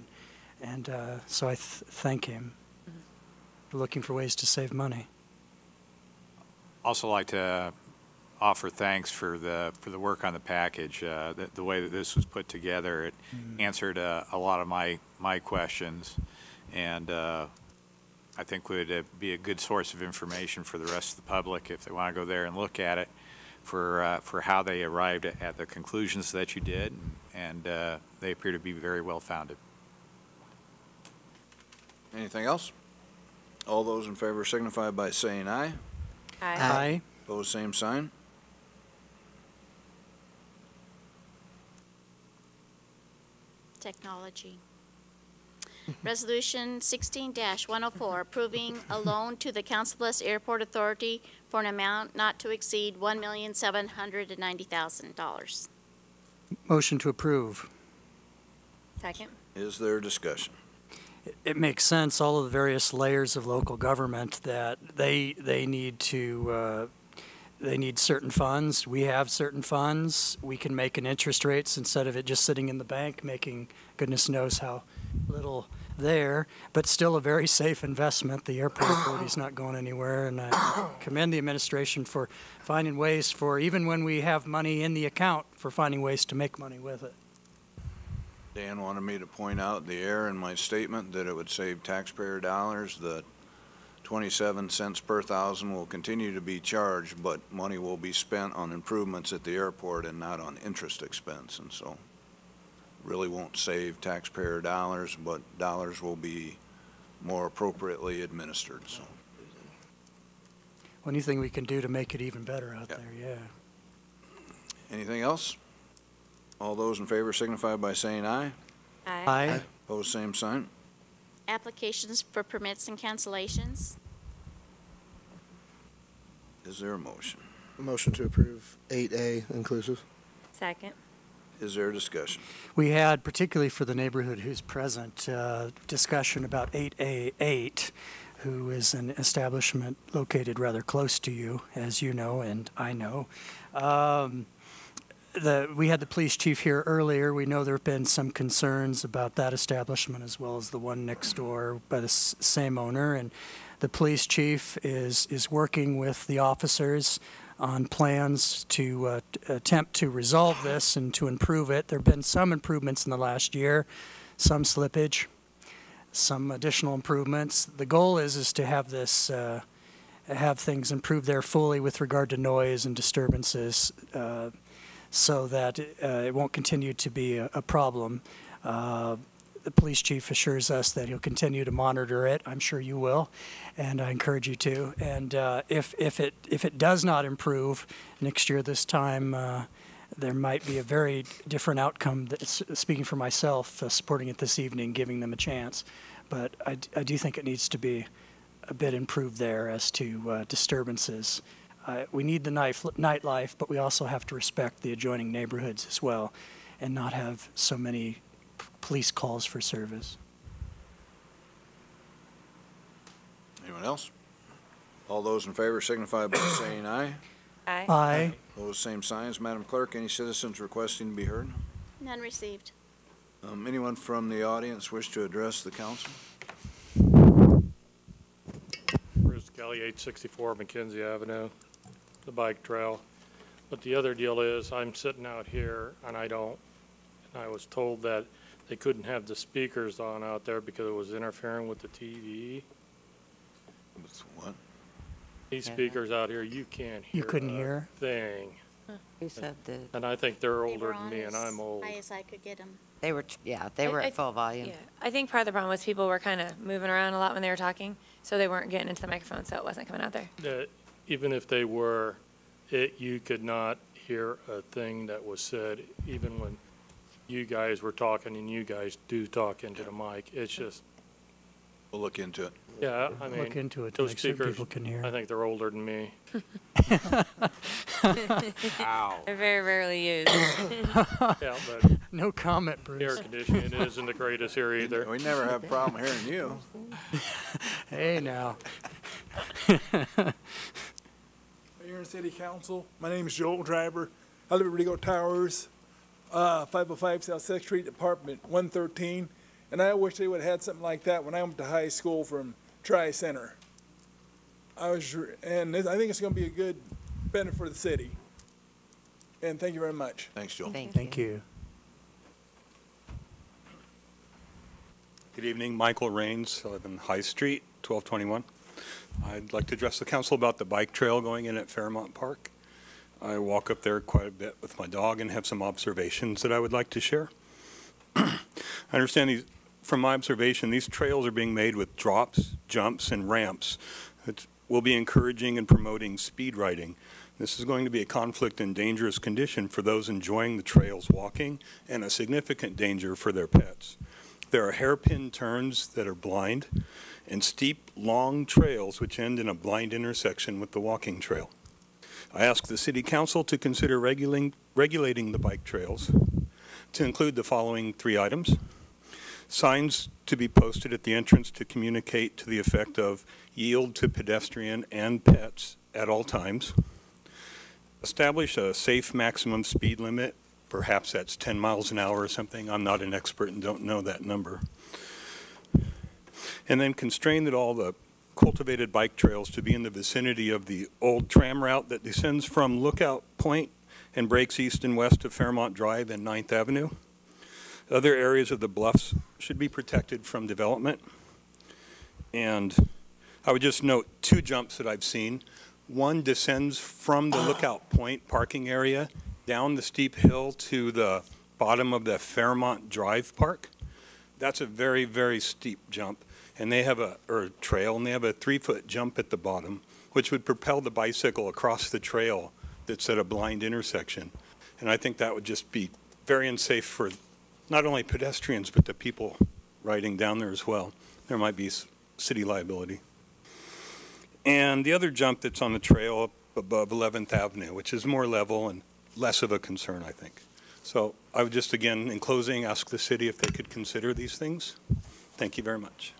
and so I thank him for looking for ways to save money. Also like to offer thanks for the work on the package. The way that this was put together, it answered a lot of my questions, and I think would be a good source of information for the rest of the public if they want to go there and look at it for how they arrived at the conclusions that you did, and they appear to be very well founded. Anything else? All those in favor signify by saying aye. Aye. Aye. Opposed, same sign. Technology. Resolution 16-104, approving a loan to the Council Bluffs Airport Authority for an amount not to exceed $1,790,000. Motion to approve. Second. Is there discussion? It makes sense, all of the various layers of local government, that they need to they need certain funds. We have certain funds. We can make an interest rates instead of it just sitting in the bank making goodness knows how little there, but still a very safe investment. The airport authority is not going anywhere, and I commend the administration for finding ways for, even when we have money in the account, for finding ways to make money with it. Dan wanted me to point out the error in my statement that it would save taxpayer dollars, that 27 cents per thousand will continue to be charged, but money will be spent on improvements at the airport and not on interest expense, and so really won't save taxpayer dollars, but dollars will be more appropriately administered. So Anything we can do to make it even better out there, yeah. anything else? All those in favor signify by saying aye. Aye. Aye. Opposed, same sign. Applications for permits and cancellations. Is there a motion? Motion to approve 8A inclusive. Second. Is there a discussion? We had, particularly for the neighborhood who's present, discussion about 8A8, who is an establishment located rather close to you, as you know and I know. We had the police chief here earlier. We know there have been some concerns about that establishment as well as the one next door by the same owner. And the police chief is working with the officers on plans to attempt to resolve this and to improve it. There have been some improvements in the last year, some slippage, some additional improvements. The goal is to have this, have things improved there fully with regard to noise and disturbances, so that it won't continue to be a problem. the police chief assures us that he'll continue to monitor it. I'm sure you will, and I encourage you to. And if it does not improve next year this time, there might be a very different outcome. Speaking for myself, supporting it this evening, giving them a chance. But I do think it needs to be a bit improved there as to disturbances. We need the nightlife, but we also have to respect the adjoining neighborhoods as well and not have so many police calls for service. Anyone else? All those in favor signify by saying aye. Aye. Aye. Those same signs. Madam Clerk, any citizens requesting to be heard? None received. Anyone from the audience wish to address the council? Bruce Kelly, 864 McKenzie Avenue, the bike trail. But the other deal is, I'm sitting out here and I was told that they couldn't have the speakers on out there because it was interfering with the TV. With what? These speakers out here, you can't hear You couldn't a hear? thing. Who said that? And I think they're They older were than on me and as I'm old. high as I could get them. They were, they were at full volume. Yeah, I think part of the problem was people were kind of moving around a lot when they were talking, so they weren't getting into the microphone, so it wasn't coming out there. That even if they were, you could not hear a thing that was said, even when you guys were talking, and you guys do talk into the mic. It's just. We'll look into it. Yeah, I mean. Look into it to those make sure speakers, people can hear. I think they're older than me. Ow. They're very rarely used. Yeah, but. No comment, Bruce. Air conditioning isn't the greatest here either. We never have a problem hearing you. Hey, now. Mayor and City Council, my name is Joel Driver. I live at Rigo Towers, 505 South 6th Street, Apartment 113. And I wish they would have had something like that when I went to high school from Tri-Center. I think it's going to be a good benefit for the city. And thank you very much. Thanks, Joel. Thank you. Good evening, Michael Rains, I live in High Street, 1221. I'd like to address the council about the bike trail going in at Fairmont Park. I walk up there quite a bit with my dog and have some observations that I would like to share. I understand from my observation, these trails are being made with drops, jumps, and ramps that will be encouraging and promoting speed riding. This is going to be a conflict and dangerous condition for those enjoying the trails walking and a significant danger for their pets. There are hairpin turns that are blind and steep, long trails which end in a blind intersection with the walking trail. I ask the City Council to consider regulating the bike trails to include the following 3 items. Signs to be posted at the entrance to communicate to the effect of yield to pedestrian and pets at all times. Establish a safe maximum speed limit. Perhaps that's 10 miles an hour or something. I'm not an expert and don't know that number. And then constrain that all the cultivated bike trails to be in the vicinity of the old tram route that descends from Lookout Point and breaks east and west of Fairmont Drive and 9th Avenue. Other areas of the Bluffs should be protected from development. And I would just note 2 jumps that I've seen. One descends from the Lookout Point parking area down the steep hill to the bottom of the Fairmont Drive Park. That's a very, very steep jump. And they have or trail, and they have a 3-foot jump at the bottom, which would propel the bicycle across the trail that's at a blind intersection. And I think that would just be very unsafe for not only pedestrians, but the people riding down there as well. There might be city liability. And the other jump that's on the trail up above 11th Avenue, which is more level and less of a concern, I think. So I would just, again, in closing, ask the city if they could consider these things. Thank you very much.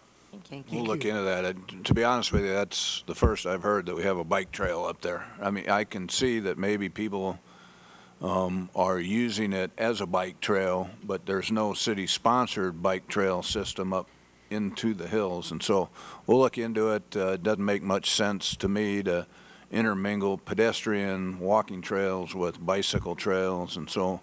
We'll look into that. To be honest with you, that's the first I've heard that we have a bike trail up there. I mean, I can see that maybe people are using it as a bike trail, but there's no city-sponsored bike trail system up into the hills. And so we'll look into it. It doesn't make much sense to me to intermingle pedestrian walking trails with bicycle trails, and so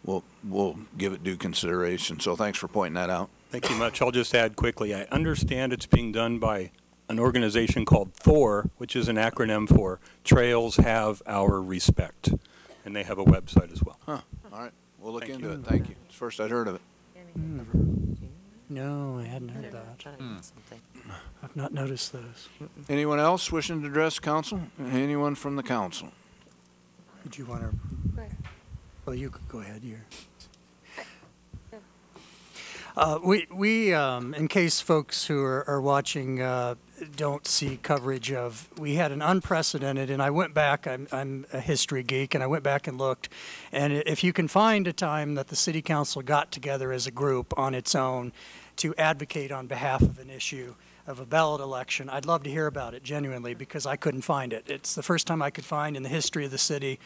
we'll give it due consideration. So thanks for pointing that out. Thank you much. I'll just add quickly, I understand it's being done by an organization called THOR, which is an acronym for Trails Have Our Respect, and they have a website as well. Huh. All right. We'll look into it. Thank you. It's the first I'd heard of it. No, I hadn't heard that. I've not noticed those. Anyone else wishing to address council? Anyone from the council? Did you want to? Well, you could go ahead. In case folks who are watching don't see coverage of, we had an unprecedented, and I went back, I'm a history geek, and I went back and looked, and if you can find a time that the city council got together as a group on its own to advocate on behalf of an issue of a ballot election, I'd love to hear about it, genuinely, because I couldn't find it. It's the first time I could find in the history of the city,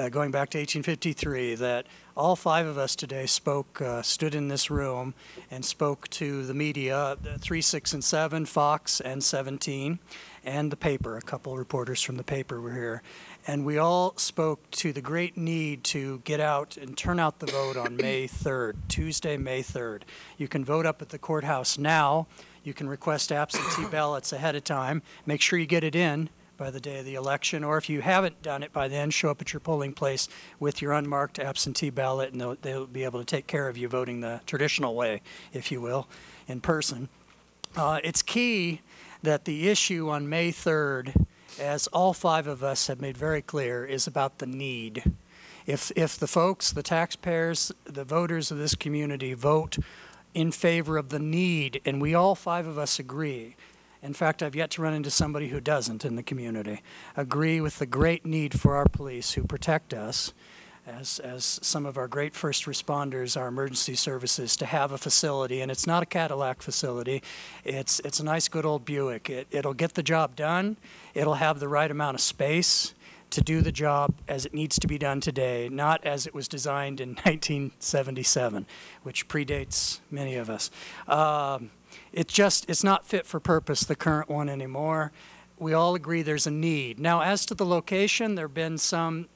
going back to 1853, that all five of us today stood in this room and spoke to the media, 3, 6, and 7, Fox and 17, and the paper. A couple reporters from the paper were here. And we all spoke to the great need to get out and turn out the vote on May 3rd, Tuesday, May 3rd. You can vote up at the courthouse now. You can request absentee ballots ahead of time. Make sure you get it in by the day of the election, or if you haven't done it by then, show up at your polling place with your unmarked absentee ballot, and they'll be able to take care of you voting the traditional way, if you will, in person. It's key that the issue on May 3rd, as all five of us have made very clear, is about the need. If the folks, the taxpayers, the voters of this community vote in favor of the need, and we all five of us agree. In fact, I've yet to run into somebody who doesn't in the community. Agree with the great need for our police who protect us, as some of our great first responders, our emergency services, to have a facility. And it's not a Cadillac facility. It's a nice good old Buick. It'll get the job done. It'll have the right amount of space to do the job as it needs to be done today, not as it was designed in 1977, which predates many of us. It's not fit for purpose, the current one, anymore. We all agree there's a need. Now, as to the location, there have been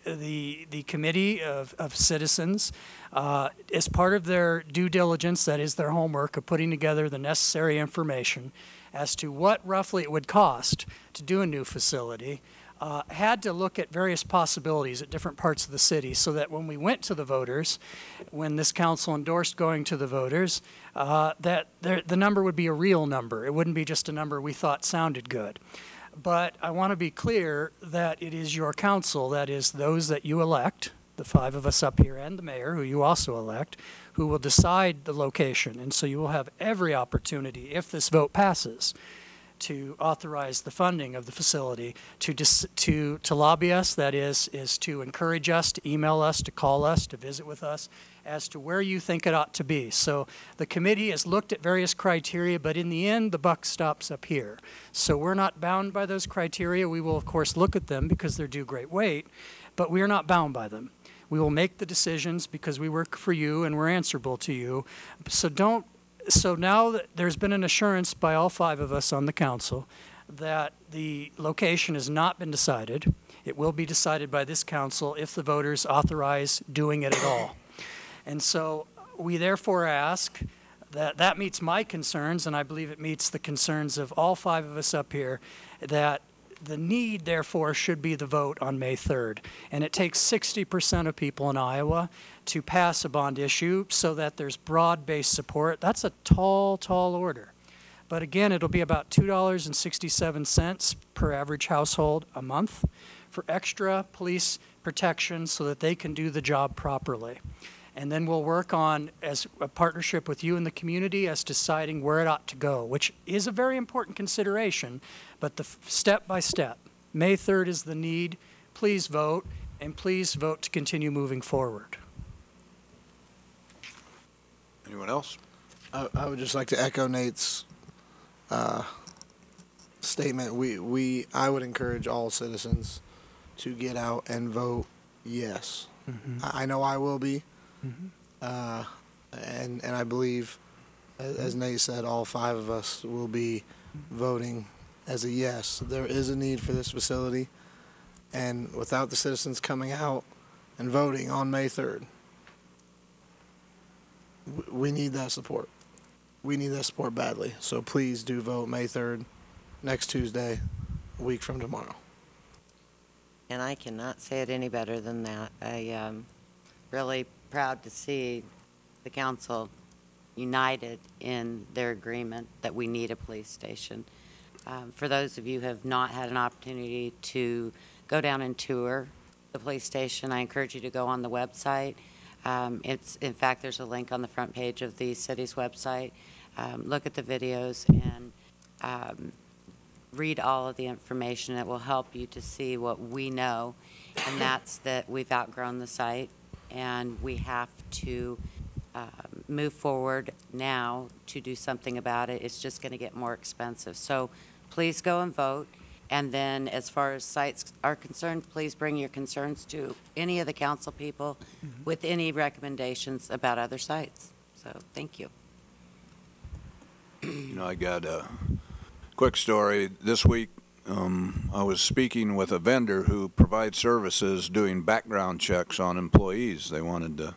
the committee of citizens, as part of their due diligence, that is their homework of putting together the necessary information as to what roughly it would cost to do a new facility, had to look at various possibilities at different parts of the city, so that when we went to the voters, when this council endorsed going to the voters, that the number would be a real number. It wouldn't be just a number we thought sounded good. But I want to be clear that it is your council, that is those that you elect, the five of us up here and the mayor, who you also elect, who will decide the location. And so you will have every opportunity, if this vote passes, to authorize the funding of the facility, to lobby us, that is to encourage us, to email us, to call us, to visit with us, as to where you think it ought to be. So the committee has looked at various criteria, but in the end, the buck stops up here. So we're not bound by those criteria. We will, of course, look at them because they're due great weight, but we are not bound by them. We will make the decisions because we work for you and we're answerable to you. So now that there's been an assurance by all five of us on the council that the location has not been decided. It will be decided by this council if the voters authorize doing it at all. And so we therefore ask that meets my concerns, and I believe it meets the concerns of all five of us up here, that the need, therefore, should be the vote on May 3rd. And it takes 60% of people in Iowa to pass a bond issue so that there's broad-based support. That's a tall, tall order. But again, it'll be about $2.67 per average household a month for extra police protection so that they can do the job properly. And then we'll work on, as a partnership with you and the community, as deciding where it ought to go, which is a very important consideration, but the step by step. May 3rd is the need. Please vote, and please vote to continue moving forward. Anyone else? I would just like to echo Nate's statement. I would encourage all citizens to get out and vote yes. Mm-hmm. I know I will be. Mm-hmm. And I believe, as Nate said, all five of us will be voting as a yes. There is a need for this facility, and without the citizens coming out and voting on May 3rd, we need that support. We need that support badly. So please do vote May 3rd, next Tuesday, a week from tomorrow. And I cannot say it any better than that. I am really proud to see the council united in their agreement that we need a police station. For those of you who have not had an opportunity to go down and tour the police station, I encourage you to go on the website. In fact, there's a link on the front page of the city's website. Look at the videos and read all of the information. It will help you to see what we know, and that's that we've outgrown the site, and we have to move forward now to do something about it. It's just going to get more expensive. So please go and vote. And then as far as sites are concerned, please bring your concerns to any of the council people with any recommendations about other sites. So thank you. You know, I got a quick story. This week, I was speaking with a vendor who provides services doing background checks on employees. They wanted to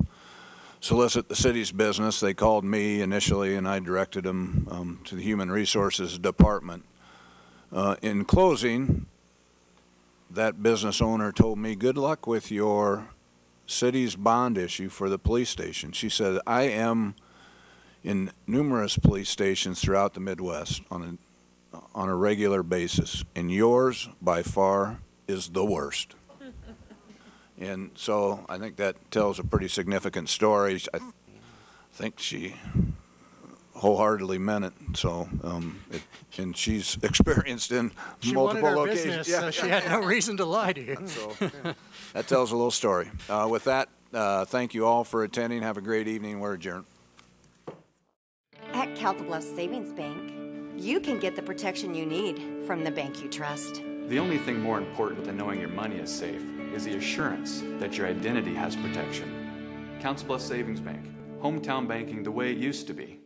solicit the city's business. They called me initially, and I directed them to the Human Resources Department. In closing, that business owner told me, good luck with your city's bond issue for the police station. She said, I am in numerous police stations throughout the Midwest on a regular basis, and yours by far is the worst. And so I think that tells a pretty significant story. I think she wholeheartedly meant it. So, and she's experienced in multiple locations. Business, so she had no reason to lie to you. So, that tells a little story. With that, thank you all for attending. Have a great evening. We're adjourned. At Council Bluffs Savings Bank, you can get the protection you need from the bank you trust. The only thing more important than knowing your money is safe is the assurance that your identity has protection. Council Bluffs Savings Bank, hometown banking the way it used to be.